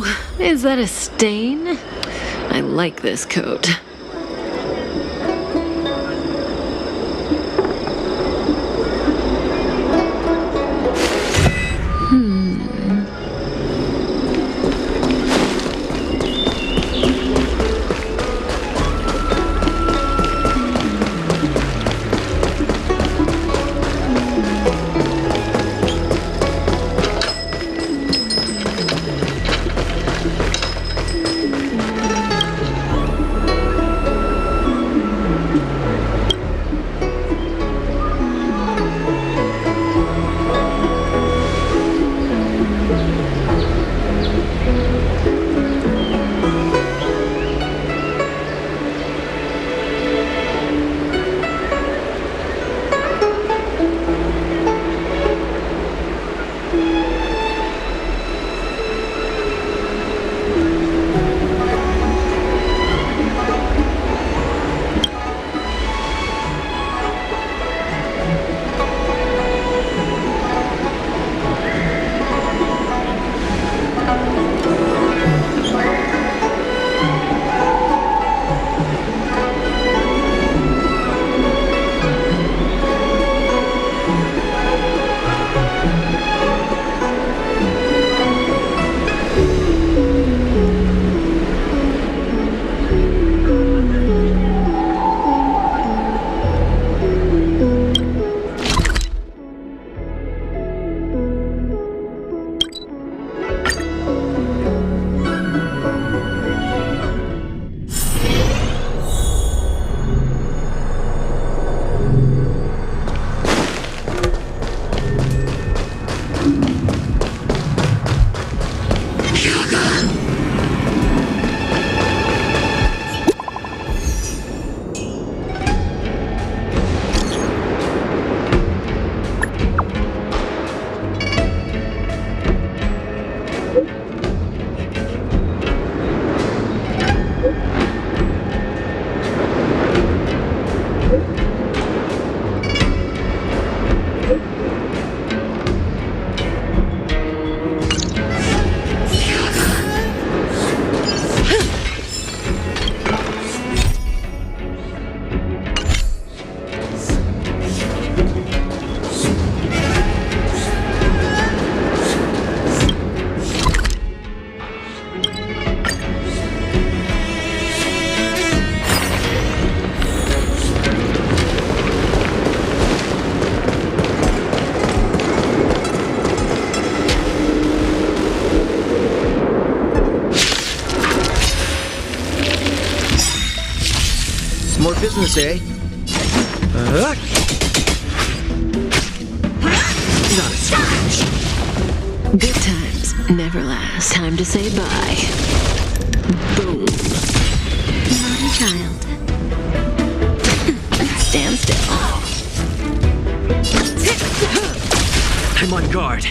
Oh, is that a stain? I like this coat. More business, eh? Not a scratch. Good times never last. Time to say bye. Boom. Naughty child. Stand still. I'm on guard.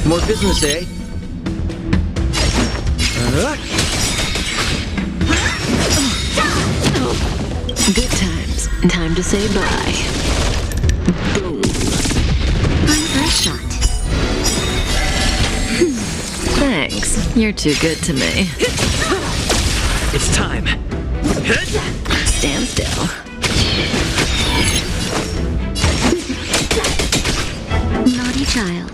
More business, eh? Good times. Time to say bye. Boom. Fun first shot. Thanks. You're too good to me. It's time. Stand still. Naughty child.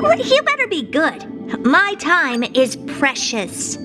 You better be good. My time is precious.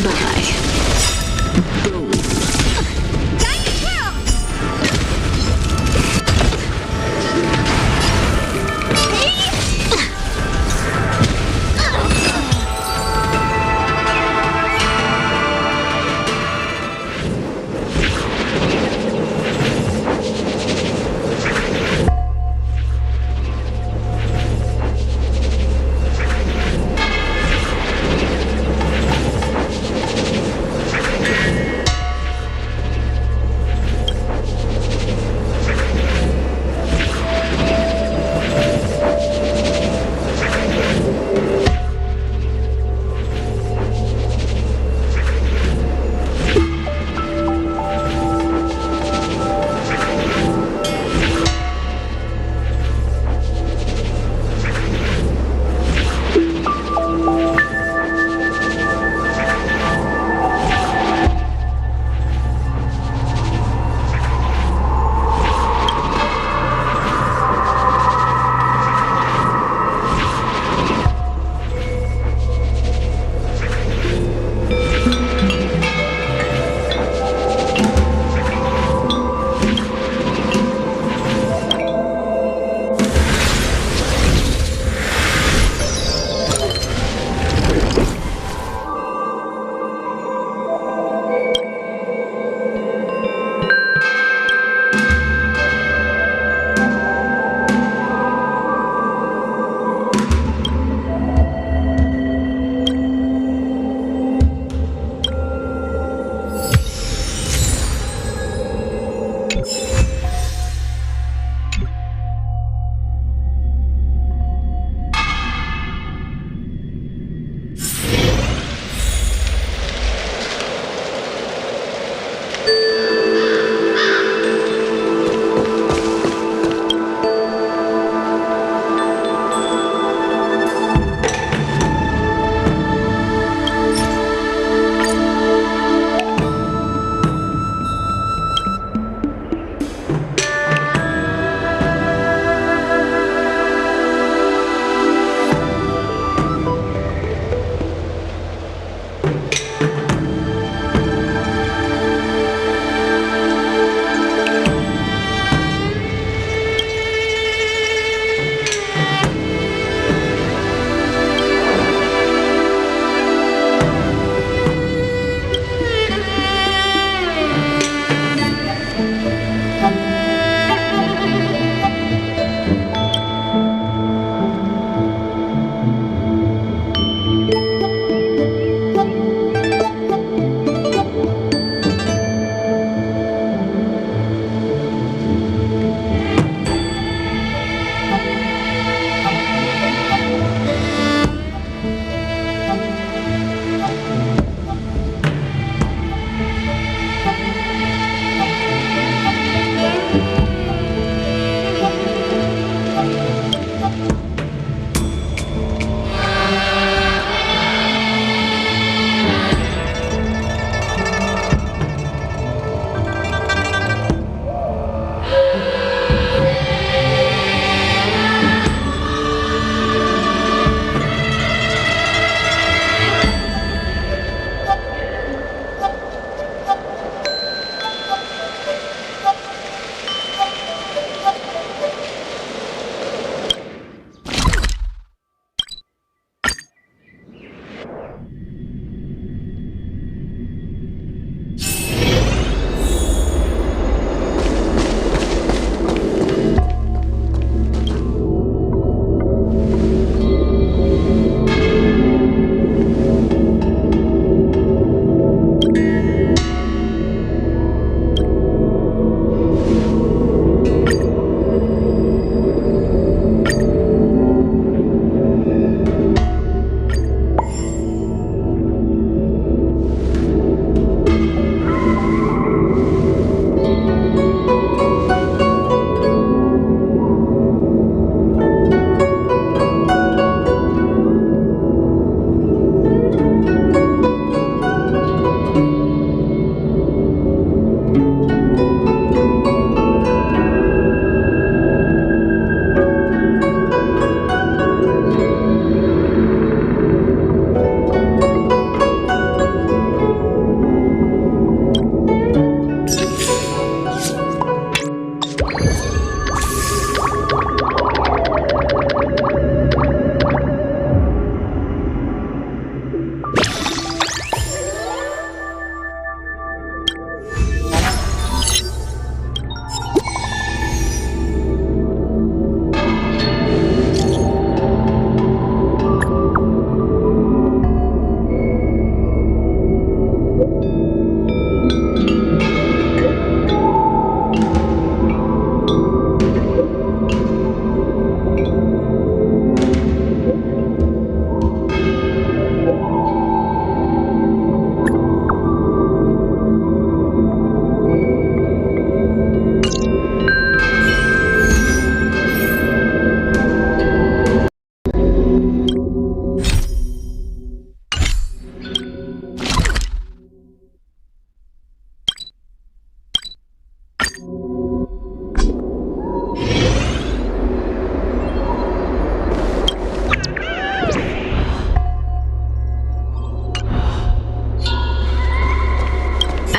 Bye. Boom.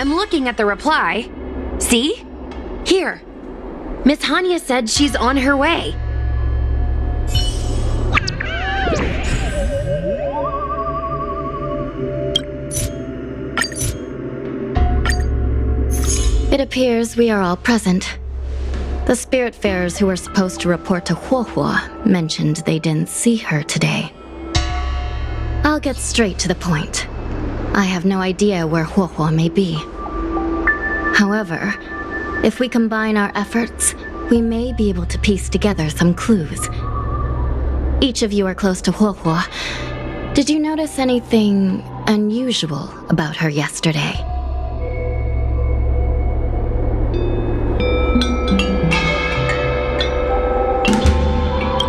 I'm looking at the reply. See? Here. Miss Hanya said she's on her way. It appears we are all present. The Spiritfarers who were supposed to report to Huohuo mentioned they didn't see her today. I'll get straight to the point. I have no idea where Huohuo may be. However, if we combine our efforts, we may be able to piece together some clues. Each of you are close to Huohuo. Did you notice anything unusual about her yesterday?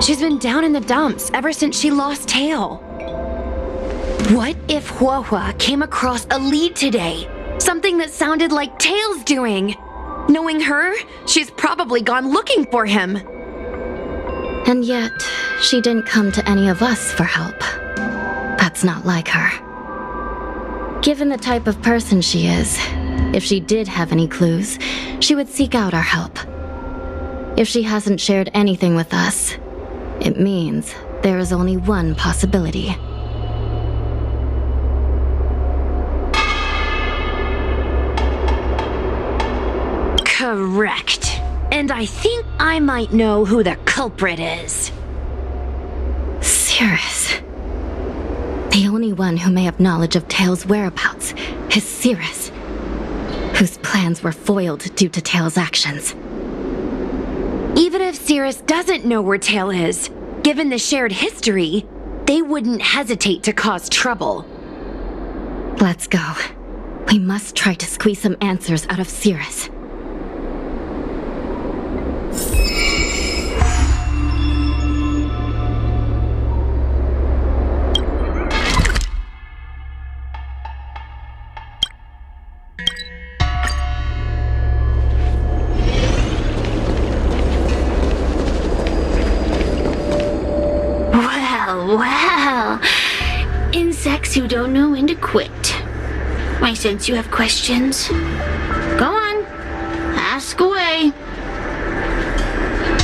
She's been down in the dumps ever since she lost Tail. What if Huohuo came across a lead today? Something that sounded like Tail's doing. Knowing her, she's probably gone looking for him. And yet, she didn't come to any of us for help. That's not like her. Given the type of person she is, if she did have any clues, she would seek out our help. If she hasn't shared anything with us, it means there is only one possibility. Correct. And I think I might know who the culprit is. Cirrus. The only one who may have knowledge of Tail's whereabouts is Cirrus, whose plans were foiled due to Tail's actions. Even if Cirrus doesn't know where Tail is, given the shared history, they wouldn't hesitate to cause trouble. Let's go. We must try to squeeze some answers out of Cirrus. Well, insects who don't know when to quit. I sense you have questions. Go on, ask away.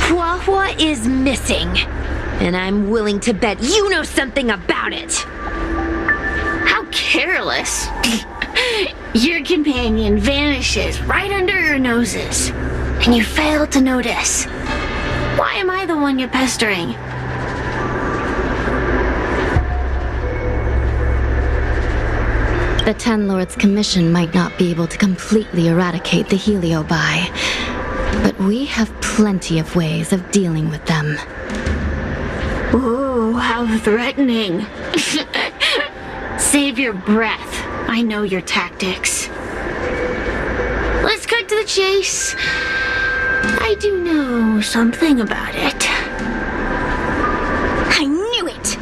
Huohuo is missing, and I'm willing to bet you know something about it. How careless. Your companion vanishes right under your noses, and you fail to notice. Why am I the one you're pestering? The Ten Lords Commission might not be able to completely eradicate the Heliobi, but we have plenty of ways of dealing with them. Ooh, how threatening. Save your breath. I know your tactics. Let's cut to the chase. I do know something about it. I knew it!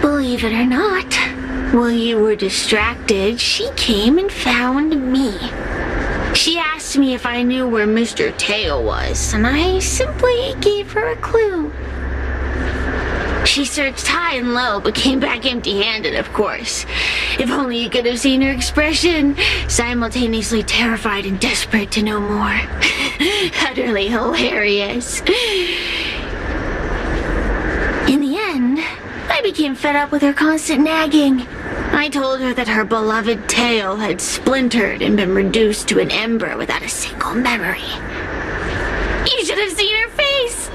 Believe it or not, while you were distracted, she came and found me. She asked me if I knew where Mr. Tail was, and I simply gave her a clue. She searched high and low, but came back empty-handed, of course. If only you could have seen her expression, simultaneously terrified and desperate to know more. Utterly hilarious. In the end, I became fed up with her constant nagging. I told her that her beloved Tail had splintered and been reduced to an ember without a single memory. You should have seen her face!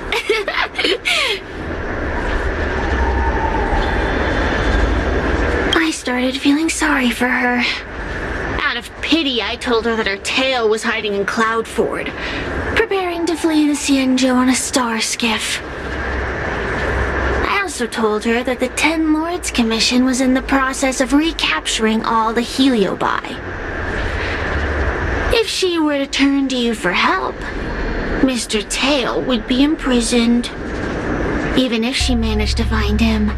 I started feeling sorry for her. Out of pity, I told her that her tail was hiding in Cloudford, preparing to flee the Xianzhou on a star skiff. I also told her that the Ten Lords Commission was in the process of recapturing all the Heliobi. If she were to turn to you for help, Mr. Tail would be imprisoned, even if she managed to find him.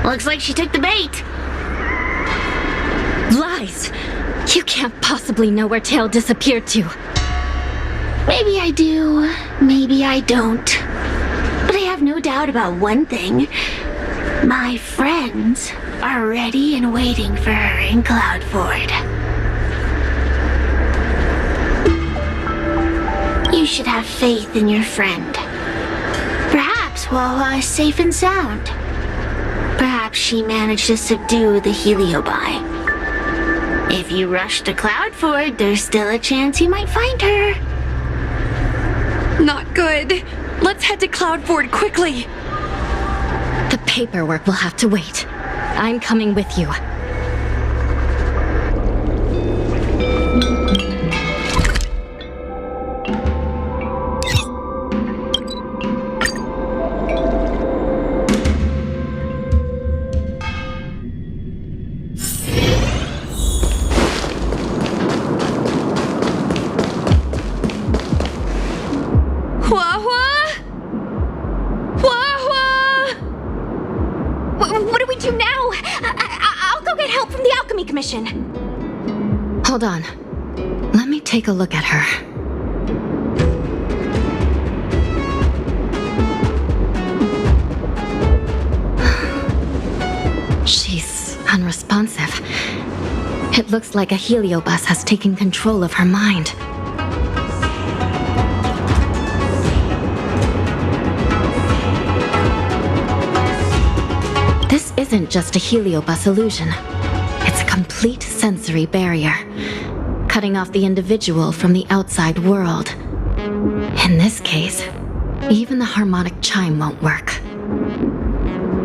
Looks like she took the bait. Lies! You can't possibly know where Tail disappeared to. Maybe I do, maybe I don't. But I have no doubt about one thing. My friends are ready and waiting for her in Cloudford. You should have faith in your friend. Perhaps Wawa is safe and sound. Perhaps she managed to subdue the Heliobi. If you rush to Cloudford, there's still a chance you might find her. Not good. Let's head to Cloudford quickly. The paperwork will have to wait. I'm coming with you. What do we do now? I'll go get help from the Alchemy Commission. Hold on. Let me take a look at her. She's unresponsive. It looks like a heliobus has taken control of her mind. This isn't just a heliobus illusion. It's a complete sensory barrier, cutting off the individual from the outside world. In this case, even the harmonic chime won't work.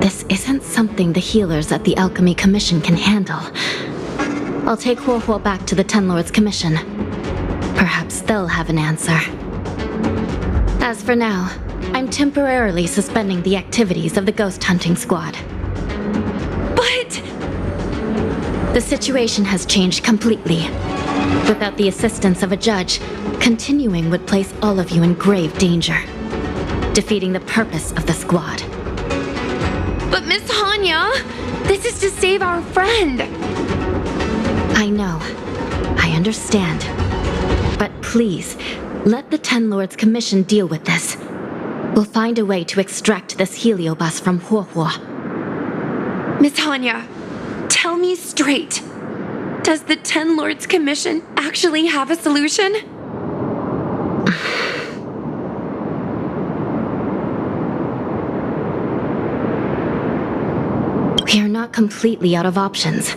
This isn't something the healers at the Alchemy Commission can handle. I'll take Huohuo back to the Ten Lords Commission. Perhaps they'll have an answer. As for now, I'm temporarily suspending the activities of the ghost hunting squad. But... The situation has changed completely. Without the assistance of a judge, continuing would place all of you in grave danger, defeating the purpose of the squad. But Miss Hanya, this is to save our friend. I know. I understand. But please, let the Ten Lords Commission deal with this. We'll find a way to extract this heliobus from Huohuo. Miss Hanya, tell me straight. Does the Ten Lords Commission actually have a solution? We are not completely out of options.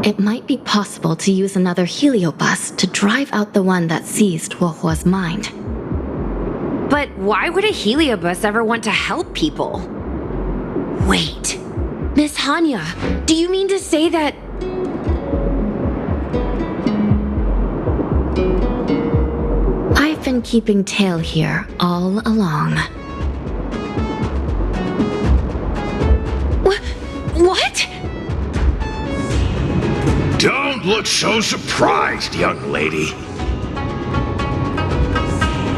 It might be possible to use another heliobus to drive out the one that seized Huohuo's mind. But why would a heliobus ever want to help people? Wait, Miss Hanya, do you mean to say that... I've been keeping tail here all along. What? Don't look so surprised, young lady.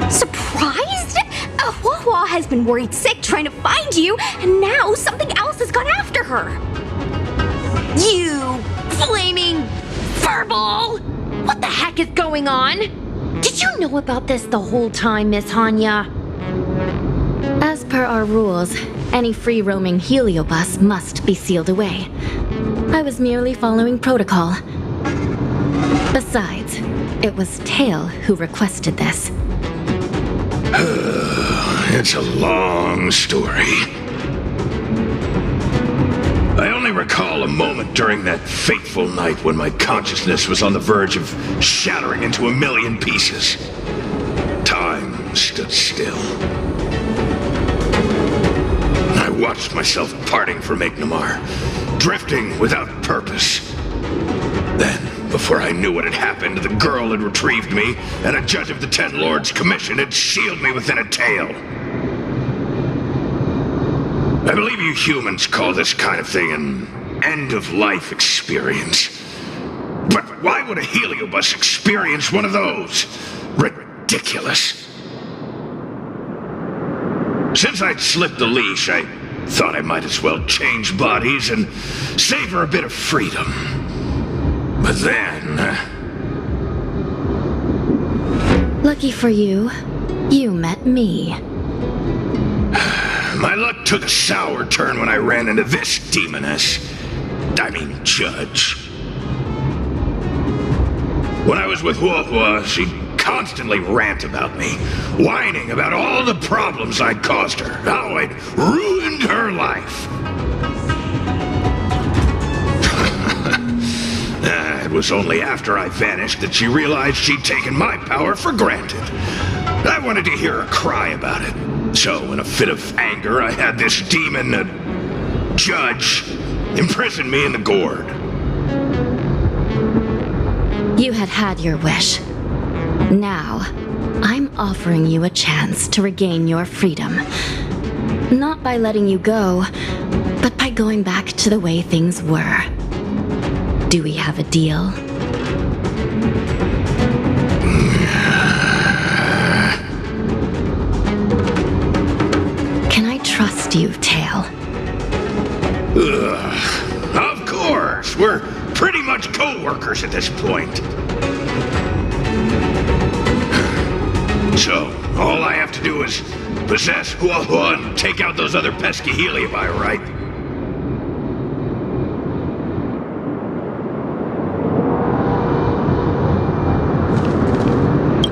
Surprised? Huohuo has been worried sick trying to find you, and now something else has gone after her. You flaming furball! What the heck is going on? Did you know about this the whole time, Miss Hanya? As per our rules, any free-roaming heliobus must be sealed away. I was merely following protocol. Besides, it was Tail who requested this. It's a long story. I only recall a moment during that fateful night when my consciousness was on the verge of shattering into a million pieces. Time stood still. I watched myself parting from Ignomar, drifting without purpose. Then, before I knew what had happened, the girl had retrieved me, and a judge of the Ten Lords Commission had sealed me within a tail. I believe you humans call this kind of thing an end-of-life experience. But why would a heliobus experience one of those? Ridiculous. Since I'd slipped the leash, I thought I might as well change bodies and savor a bit of freedom. But then... Lucky for you, you met me. My luck took a sour turn when I ran into this demoness. Judge. When I was with Huohua, she'd constantly rant about me, whining about all the problems I'd caused her, how I'd ruined her life. It was only after I vanished that she realized she'd taken my power for granted. I wanted to hear her cry about it. So, in a fit of anger, I had this demon, judge, imprison me in the gourd. You had had your wish. Now, I'm offering you a chance to regain your freedom. Not by letting you go, but by going back to the way things were. Do we have a deal? Can I trust you, Tail? Of course! We're pretty much co-workers at this point. So, all I have to do is possess Hua Hua and take out those other pesky Heliobi, right?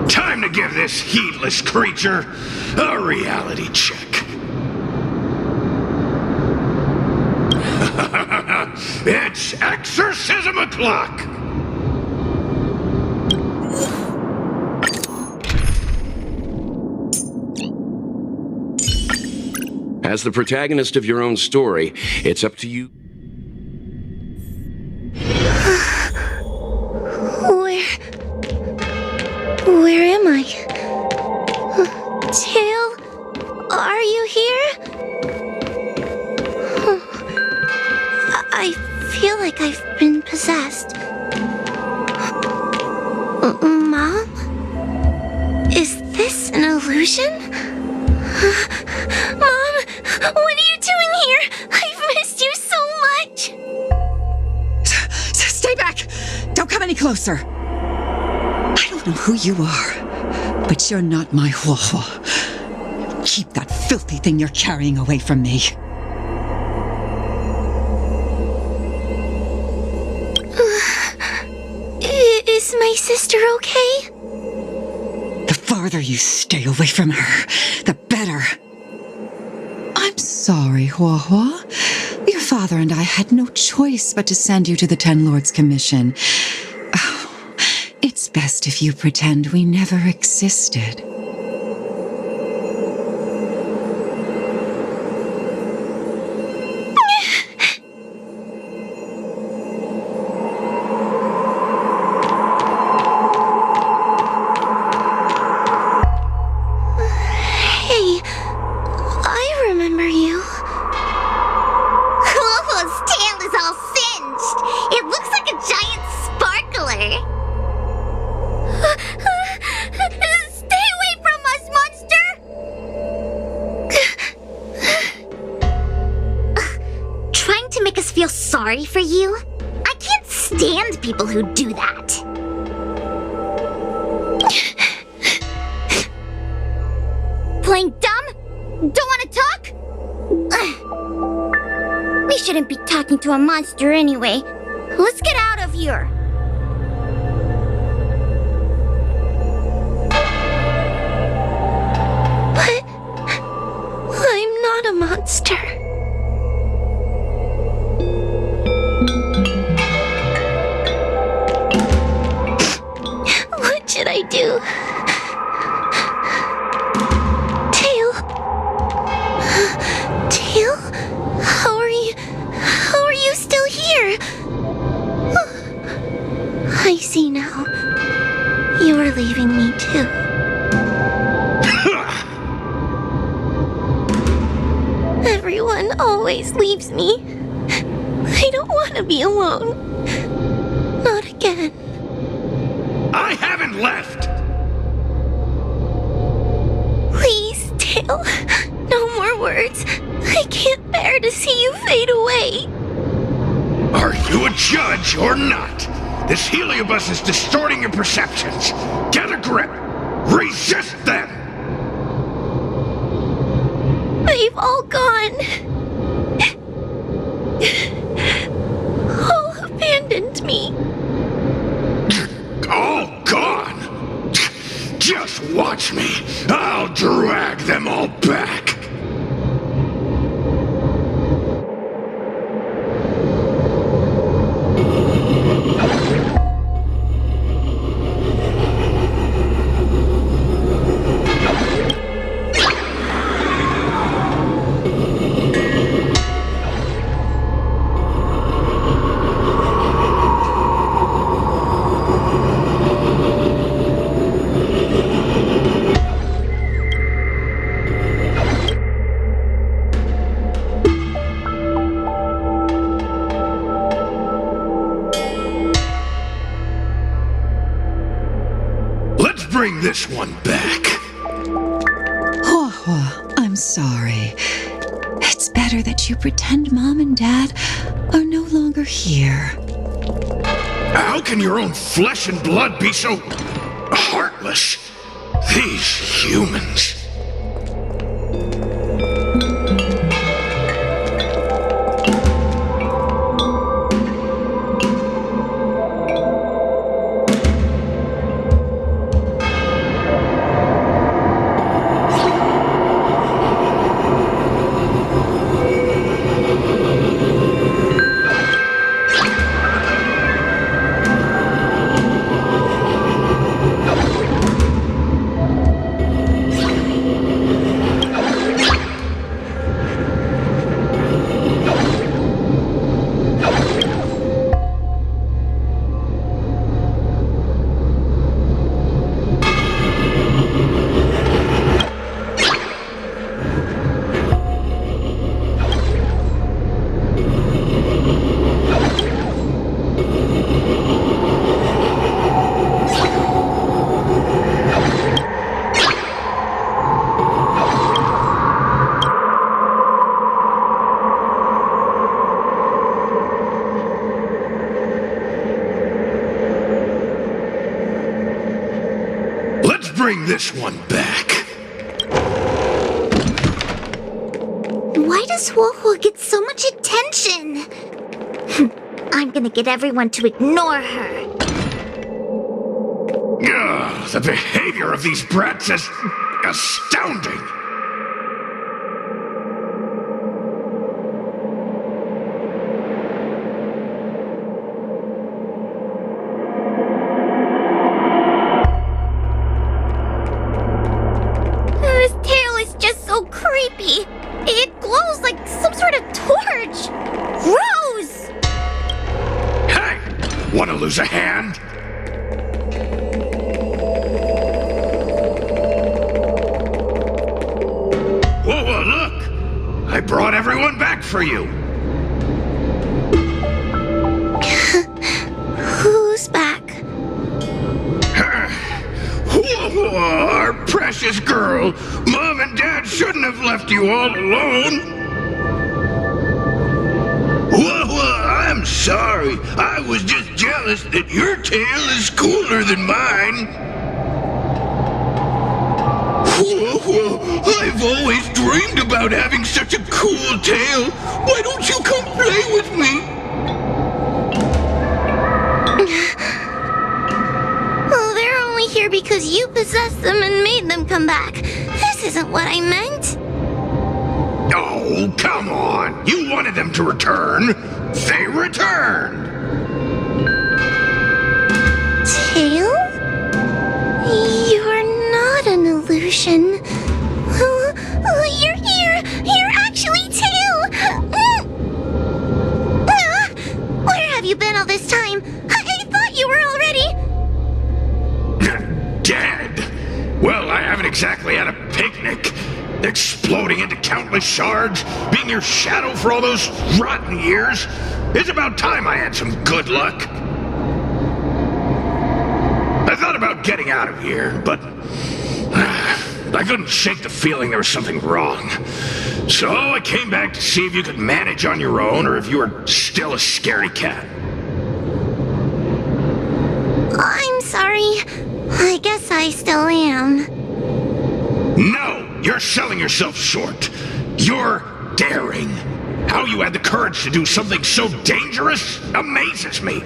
Time to give this heedless creature a reality check. It's exorcism o'clock! As the protagonist of your own story, it's up to you. Where am I? Tail, are you here? I feel like I've been possessed. Mom? Is this an illusion? Mom, what are you doing here? I've missed you so much! Stay back! Don't come any closer! I don't know who you are, but you're not my Hua Hua. Keep that filthy thing you're carrying away from me. Is my sister okay? The farther you stay away from her, the better. I'm sorry, Hua Hua. Your father and I had no choice but to send you to the Ten Lords Commission. Oh, it's best if you pretend we never existed. Sorry for you? I can't stand people who do that. Playing dumb? Don't want to talk? We shouldn't be talking to a monster anyway. Let's get out of here. But I'm not a monster. What should I do? Tail? How are you still here? I see now. You are leaving me too. Everyone always leaves me. I don't want to be alone. Not again. I haven't left! Please, Tail. No more words. I can't bear to see you fade away. Are you a judge or not? This heliobus is distorting your perceptions. Get a grip. Resist them! They've all gone. All abandoned me. All gone? watch me. I'll drag them all back. Bring this one back. Hua Hua, I'm sorry. It's better that you pretend Mom and Dad are no longer here. How can your own flesh and blood be so heartless? These humans. Bring this one back. Why does Huohuo get so much attention? I'm gonna get everyone to ignore her. Ugh, the behavior of these brats is astounding. Creepy. It glows like some sort of torch. Gross! Hey! Wanna lose a hand? Whoa, look! I brought everyone back for you. Who's back? Our precious girl. Mom and Dad shouldn't have left you all alone. I'm sorry. I was just jealous that your tail is cooler than mine. I've always dreamed about having such a cool tail. Why don't you come play with me? Here because you possessed them and made them come back. This isn't what I meant. Oh, come on. You wanted them to return. They returned. Tail? You're not an illusion. You're here. You're actually Tail. Where have you been all this time? I thought you were already... Dead? Well, I haven't exactly had a picnic. Exploding into countless shards, being your shadow for all those rotten years. It's about time I had some good luck. I thought about getting out of here, but I couldn't shake the feeling there was something wrong. So I came back to see if you could manage on your own or if you were still a scaredy cat. I'm sorry. I guess I still am. No! You're selling yourself short. You're daring. How you had the courage to do something so dangerous amazes me.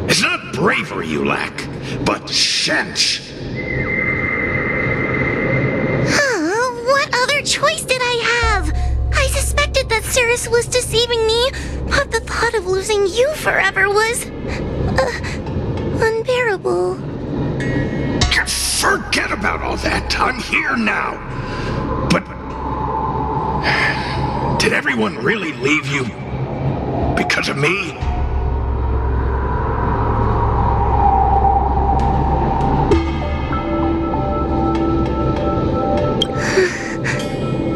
It's not bravery you lack, but sense. choice did I have? I suspected that Cirrus was deceiving me, but the thought of losing you forever was... unbearable. Forget about all that. I'm here now. But... did everyone really leave you? Because of me?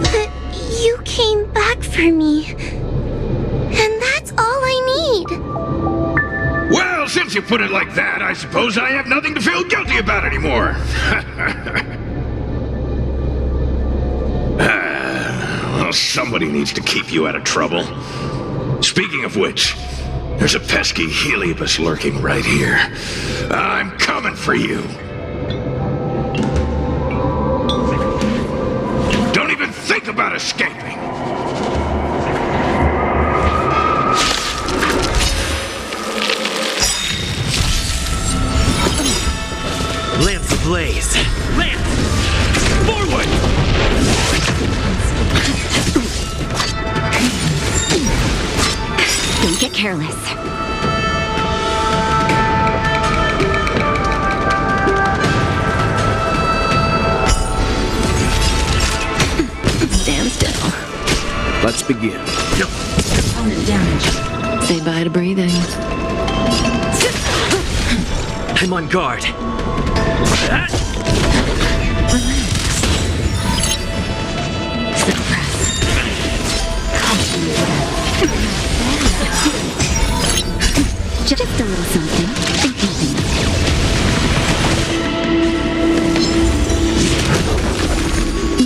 But you came back for me. And that's all I need. Well, since you put it like that, I suppose I have nothing to feel guilty about anymore. Well, somebody needs to keep you out of trouble. Speaking of which, there's a pesky Heliobus lurking right here. I'm coming for you. Don't even think about escaping. Lance ablaze. Lance! Forward! Don't get careless. Stand still. Let's begin. Component damage. Say bye to breathing. I'm on guard. Just a little something. And nothing.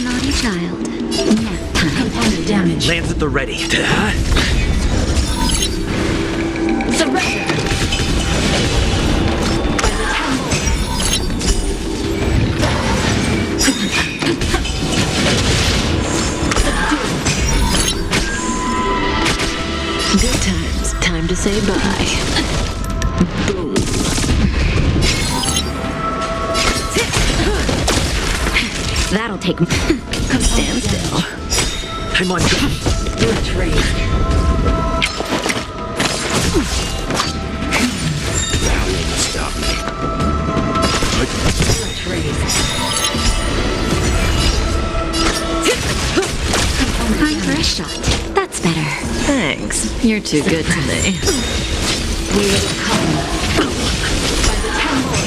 Naughty child. Nap time. Component damage. Lands at the ready. Surrender. Good times. Time to say bye. Boom. That'll take me. Stand still. I'm on guard. Let's raise. Stop me. Let's raise. Time for a shot. That's better. Thanks. You're too good to me. We will come by the temple.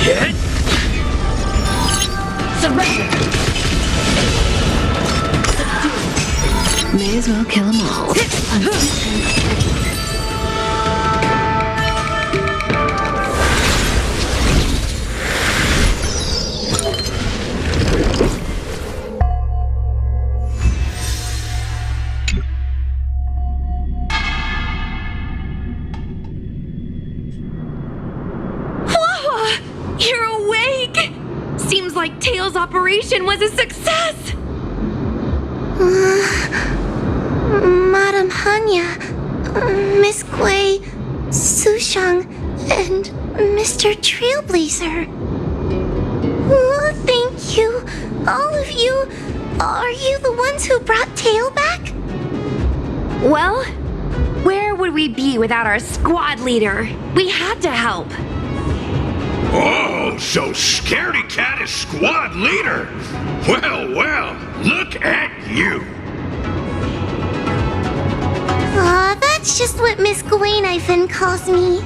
Hit! Surrender. May as well kill them all. You're awake! Seems like Tails' operation was a success! Madame Hanya, Miss Gui, Sushang, and Mr. Trailblazer. Oh, thank you, all of you. Are you the ones who brought Tail back? Well, where would we be without our squad leader? We had to help. Oh, so Scaredy Cat is squad leader. Well, well, look at you. Aw, that's just what Miss Gwainifin calls me.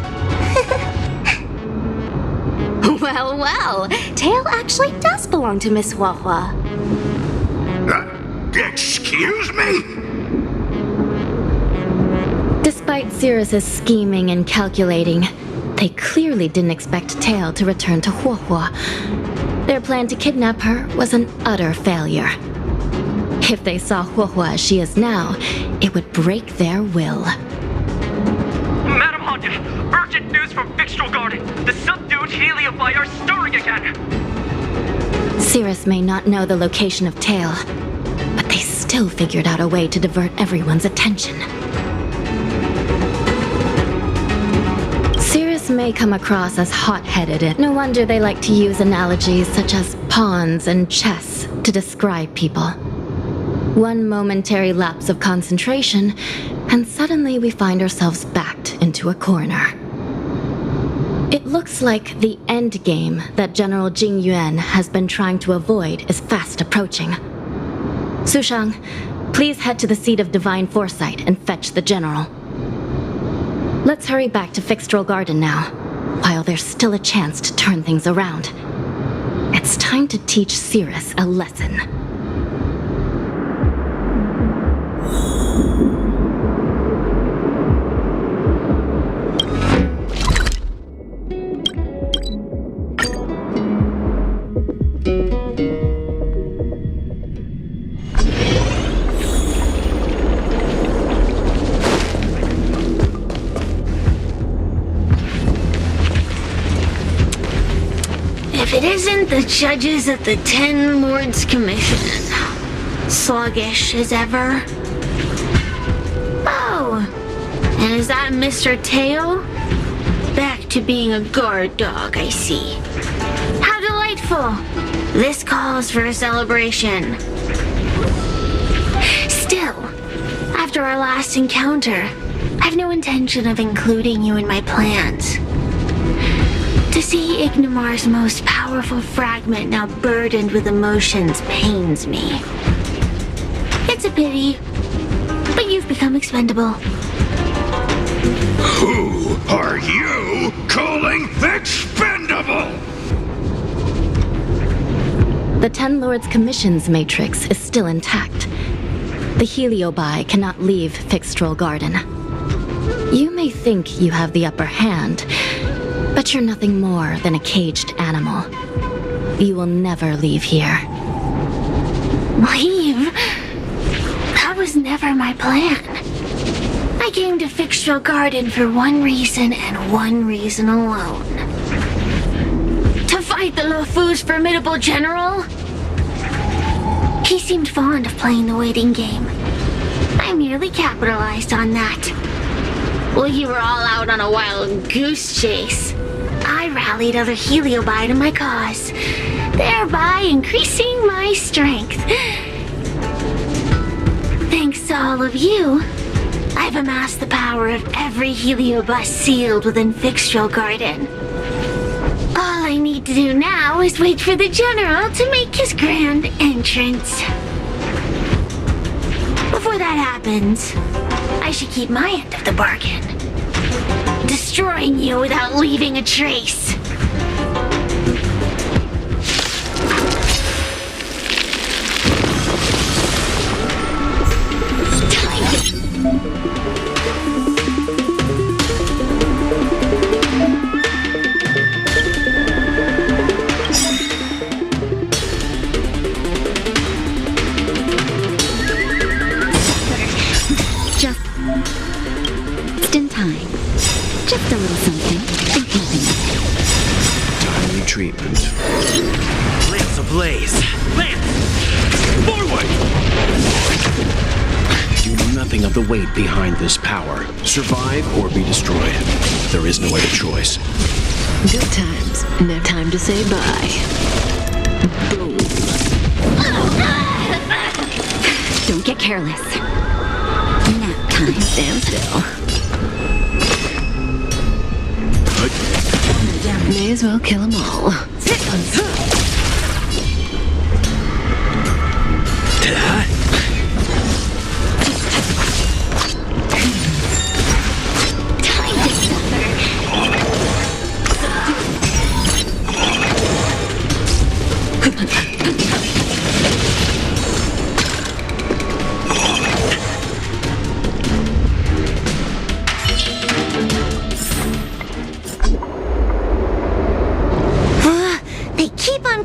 Well, well. Tail actually does belong to Miss Huahua. Excuse me? Despite Cirrus's scheming and calculating, they clearly didn't expect Tail to return to Huahua. Their plan to kidnap her was an utter failure. If they saw Huahua as she is now, it would break their will. Madam Hanya, urgent news from Victual Garden. The subdued Heliobi are stirring again. Cirrus may not know the location of Tail, but they still figured out a way to divert everyone's attention. Cirrus This may come across as hot-headed, and no wonder they like to use analogies such as pawns and chess to describe people. One momentary lapse of concentration, and suddenly we find ourselves backed into a corner. It looks like the end game that General Jing Yuan has been trying to avoid is fast approaching. Sushang, please head to the seat of Divine Foresight and fetch the General. Let's hurry back to Fixtral Garden now, while there's still a chance to turn things around. It's time to teach Cirrus a lesson. If it isn't the judges at the Ten Lords Commission, sluggish as ever. Oh, and is that Mr. Tail? Back to being a guard dog, I see. How delightful! This calls for a celebration. Still, after our last encounter, I've no intention of including you in my plans. To see Ignimar's most powerful fragment now burdened with emotions pains me. It's a pity, but you've become expendable. Who are you calling expendable? The Ten Lords Commission's matrix is still intact. The Heliobi cannot leave Fixtral Garden. You may think you have the upper hand, but you're nothing more than a caged animal. You will never leave here. Leave? That was never my plan. I came to Fixtral Garden for one reason and one reason alone. To fight the Luofu's formidable general? He seemed fond of playing the waiting game. I merely capitalized on that. While you were all out on a wild goose chase, I rallied other Heliobi to my cause, thereby increasing my strength. Thanks to all of you, I've amassed the power of every Heliobus sealed within Fixtral Garden. All I need to do now is wait for the General to make his grand entrance. Before that happens, I should keep my end of the bargain. Destroying you without leaving a trace. Just in time. Just a little something. Think nothing of it. Timely treatment. Lance ablaze! Lance! Forward! You know nothing of the weight behind this power. Survive or be destroyed. There is no other choice. Good times. No time to say bye. Boom. Don't get careless. Nap time. Stand still. May as well kill them all.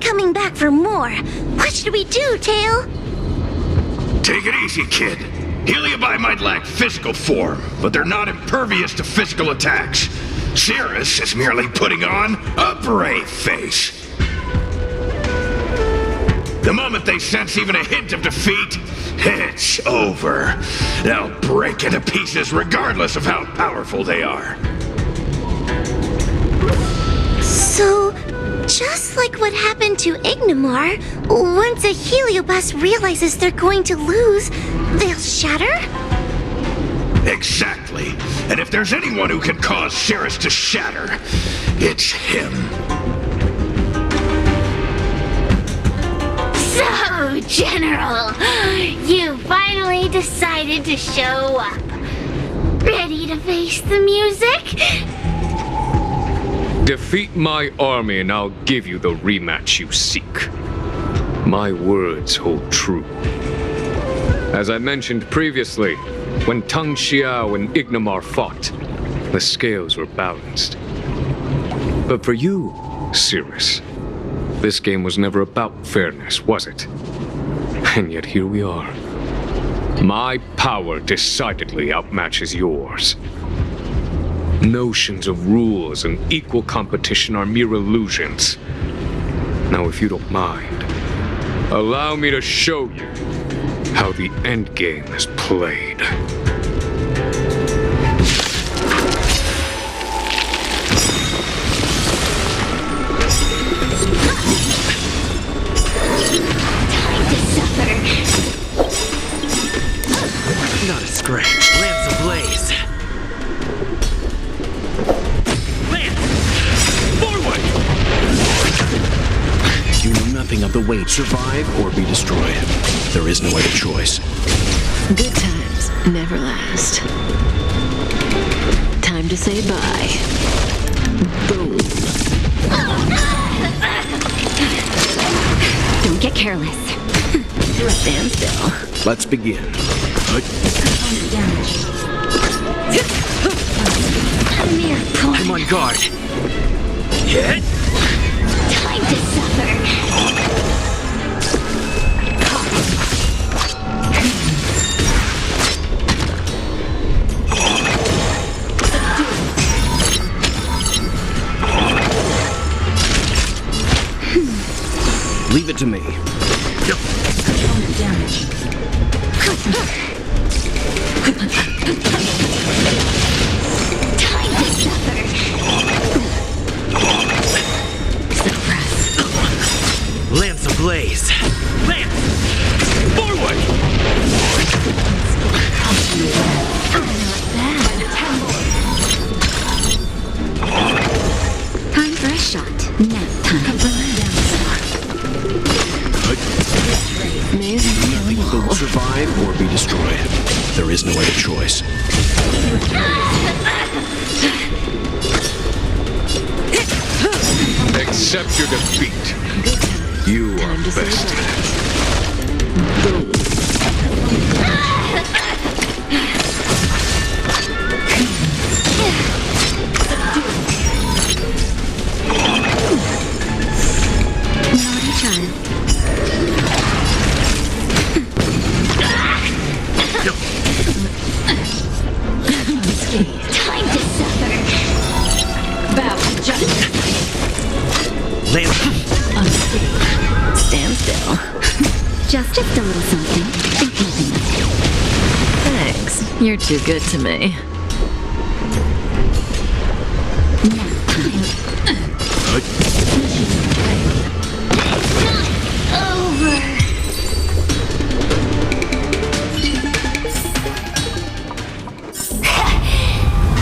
Coming back for more. What should we do, Tail? Take it easy, kid. Heliobi might lack physical form, but they're not impervious to physical attacks. Cirrus is merely putting on a brave face. The moment they sense even a hint of defeat, it's over. They'll break into pieces regardless of how powerful they are. So, just like what happened to Ignimar, once a heliobus realizes they're going to lose, they'll shatter? Exactly. And if there's anyone who can cause Cirrus to shatter, it's him. So, General, you finally decided to show up. Ready to face the music? Defeat my army and I'll give you the rematch you seek. My words hold true. As I mentioned previously, when Tang Xiao and Ignimar fought, the scales were balanced. But for you, Cirrus, this game was never about fairness, was it? And yet here we are. My power decidedly outmatches yours. Notions of rules and equal competition are mere illusions. Now, if you don't mind, allow me to show you how the endgame is played. Not a scratch. Lance ablaze. Lance! Forward! You know nothing of the weight. Survive or be destroyed. There is no other choice. Good times never last. Time to say bye. Boom. Don't get careless. Stand still. Let's begin. I'm on guard. Hit! Time to suffer. Leave it to me. Damage. Time to suffer. Suppress. Lance ablaze. Lance! Forward! Time for a shot. Nap time. Nothing will survive or be destroyed. There is no other choice. Accept your defeat. You are bested. Naughty child. Time to suffer. Bow to justice. Lance! Stand still. Just a little something. Think nothing of it. Thanks. You're too good to me. Nap time. Over.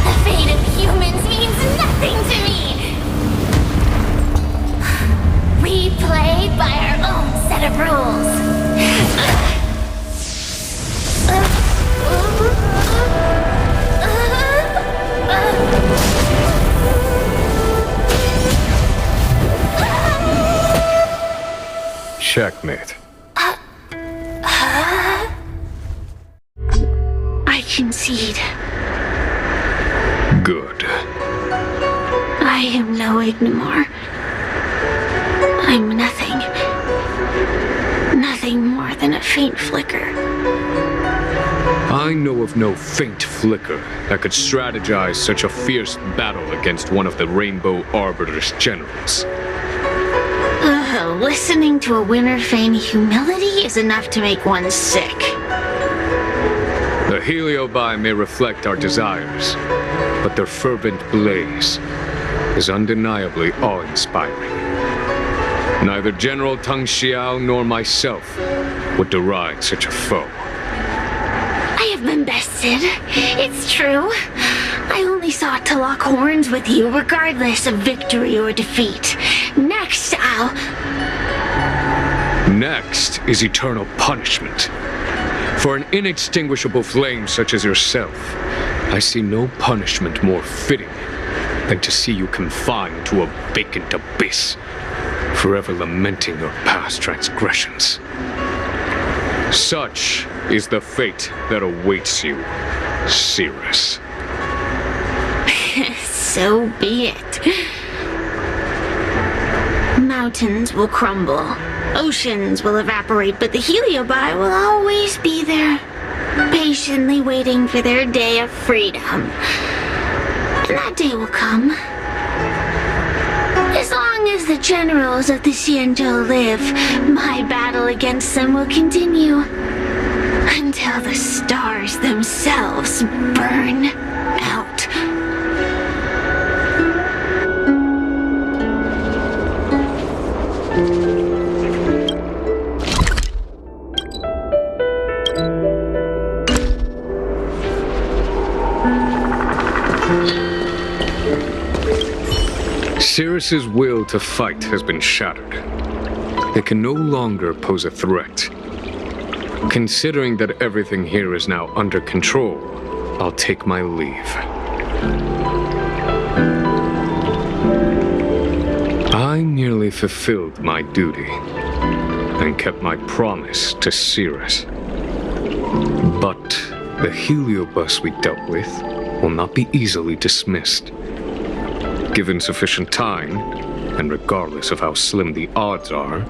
The fate of humans means nothing to me. We play by our own set of rules. Checkmate. I concede. Good. I am no Ignimar. I'm nothing. Nothing more than a faint flicker. I know of no faint flicker that could strategize such a fierce battle against one of the Rainbow Arbiter's generals. Listening to a winner feign humility is enough to make one sick. The heliobi may reflect our desires, but their fervent blaze is undeniably awe-inspiring. Neither General Tang Xiao nor myself would deride such a foe. I have been bested. It's true. I only sought to lock horns with you regardless of victory or defeat. Next, Next is eternal punishment. For an inextinguishable flame such as yourself, I see no punishment more fitting than to see you confined to a vacant abyss, forever lamenting your past transgressions. Such is the fate that awaits you, Cirrus. So be it. Mountains will crumble, oceans will evaporate, but the Heliobi will always be there, patiently waiting for their day of freedom. And that day will come. As long as the generals of the Xianzhou live, my battle against them will continue. Until the stars themselves burn out. Cirrus's will to fight has been shattered. It can no longer pose a threat. Considering that everything here is now under control, I'll take my leave. I merely fulfilled my duty and kept my promise to Cirrus. But the heliobus we dealt with will not be easily dismissed. Given sufficient time, and regardless of how slim the odds are,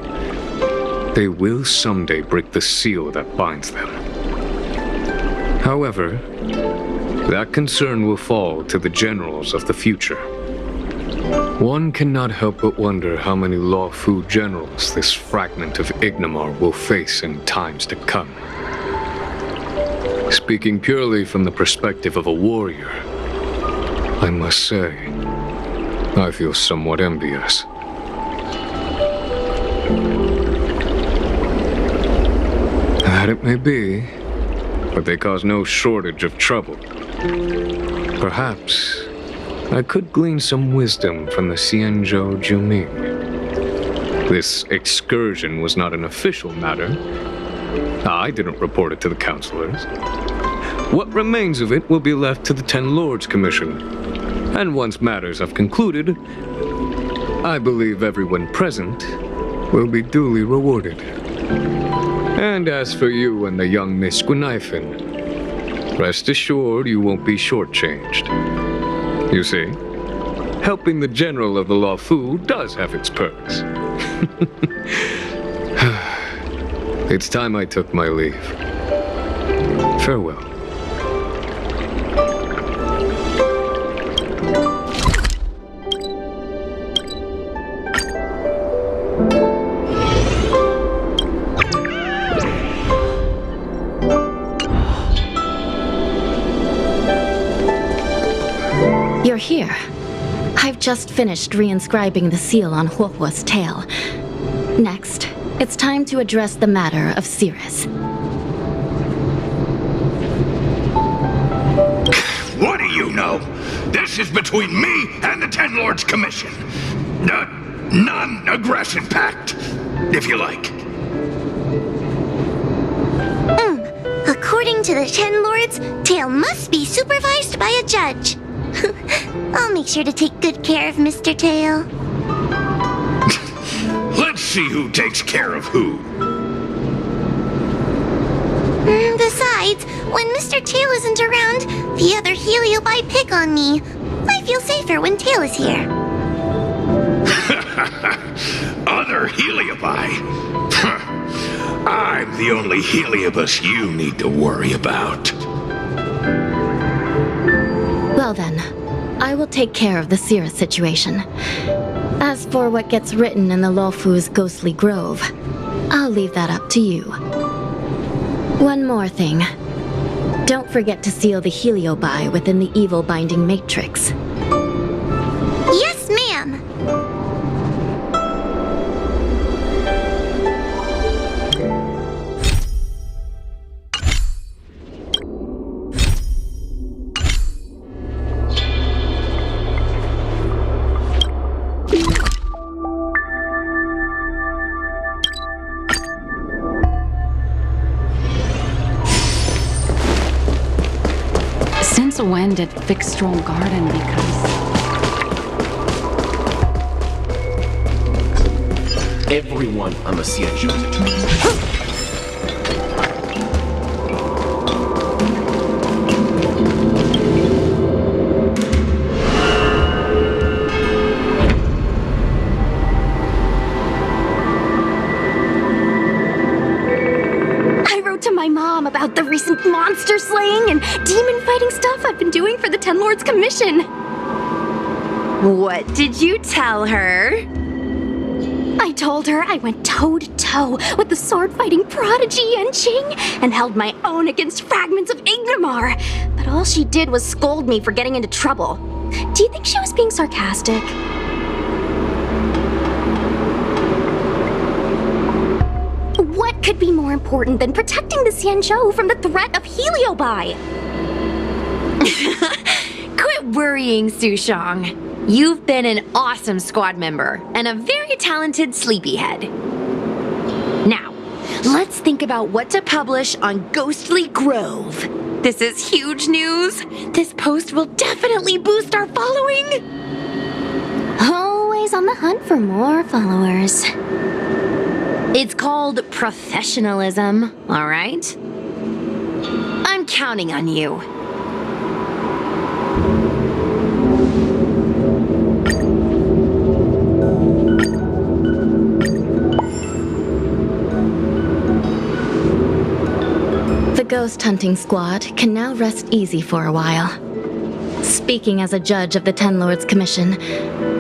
they will someday break the seal that binds them. However, that concern will fall to the generals of the future. One cannot help but wonder how many Luofu generals this fragment of Ignimar will face in times to come. Speaking purely from the perspective of a warrior, I must say, I feel somewhat envious. That it may be, but they cause no shortage of trouble. Perhaps I could glean some wisdom from the Xianzhou Juming. This excursion was not an official matter. I didn't report it to the counselors. What remains of it will be left to the Ten Lords Commission. And once matters have concluded, I believe everyone present will be duly rewarded. And as for you and the young Miss Guinaifen, rest assured you won't be shortchanged. You see, helping the general of the Luofu does have its perks. It's time I took my leave. Farewell. You're here. I've just finished reinscribing the seal on Huohuo's tail. Next, it's time to address the matter of Cirrus. What do you know? This is between me and the Ten Lords Commission. A non-aggression pact, if you like. According to the Ten Lords, Tail must be supervised by a judge. I'll make sure to take good care of Mr. Tail. Let's see who takes care of who. Besides, when Mr. Tail isn't around, the other Heliobi pick on me. I feel safer when Tail is here. Other Heliobi? I'm the only Heliobus you need to worry about. Well then, I will take care of the Cirrus situation. As for what gets written in the Luofu's ghostly grove, I'll leave that up to you. One more thing. Don't forget to seal the Heliobi within the evil binding matrix. Yes, ma'am. Since when did Fixstrom Garden become... Everyone on the Cien shows it to me. About the recent monster slaying and demon fighting stuff I've been doing for the Ten Lords Commission. What did you tell her? I told her I went toe-to-toe with the sword-fighting prodigy Yanqing and held my own against fragments of Ingmar. But all she did was scold me for getting into trouble. Do you think she was being sarcastic? What could be more important than protecting the Xianzhou from the threat of Heliobi? Quit worrying, Sushang. You've been an awesome squad member and a very talented sleepyhead. Now, let's think about what to publish on Ghostly Grove. This is huge news. This post will definitely boost our following. Always on the hunt for more followers. It's called professionalism, all right? I'm counting on you. The ghost hunting squad can now rest easy for a while. Speaking as a judge of the Ten Lords Commission,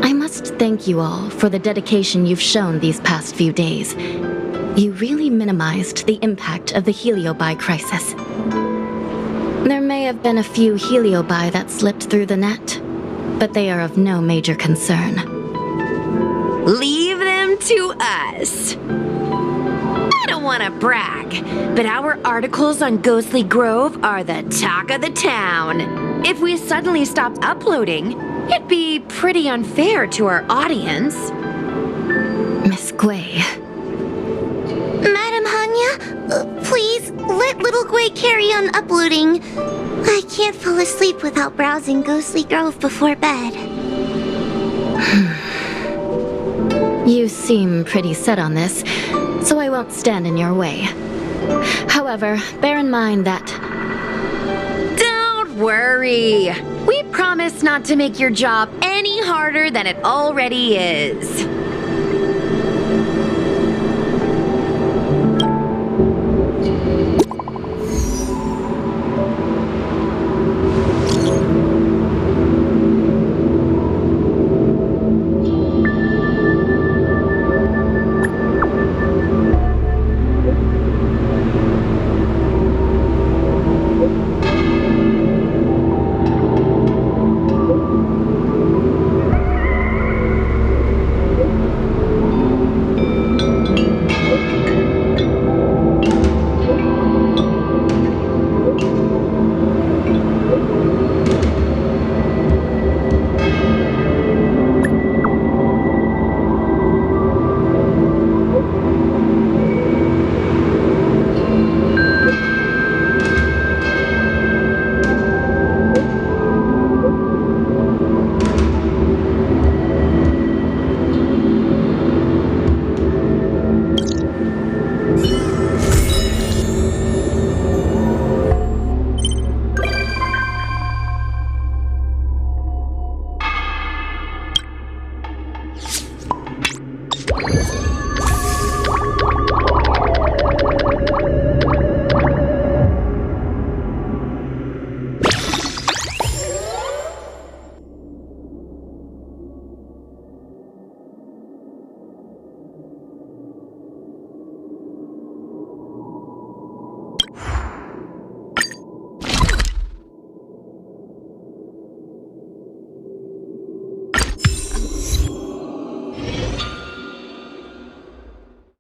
I must thank you all for the dedication you've shown these past few days. You really minimized the impact of the Heliobi crisis. There may have been a few Heliobi that slipped through the net, but they are of no major concern. Leave them to us. I don't want to brag, but our articles on Ghostly Grove are the talk of the town. If we suddenly stopped uploading, it'd be pretty unfair to our audience. Miss Gui. Madam Hanya, please let little Gui carry on uploading. I can't fall asleep without browsing Ghostly Grove before bed. You seem pretty set on this, so I won't stand in your way. However, bear in mind that... Don't worry. We promise not to make your job any harder than it already is.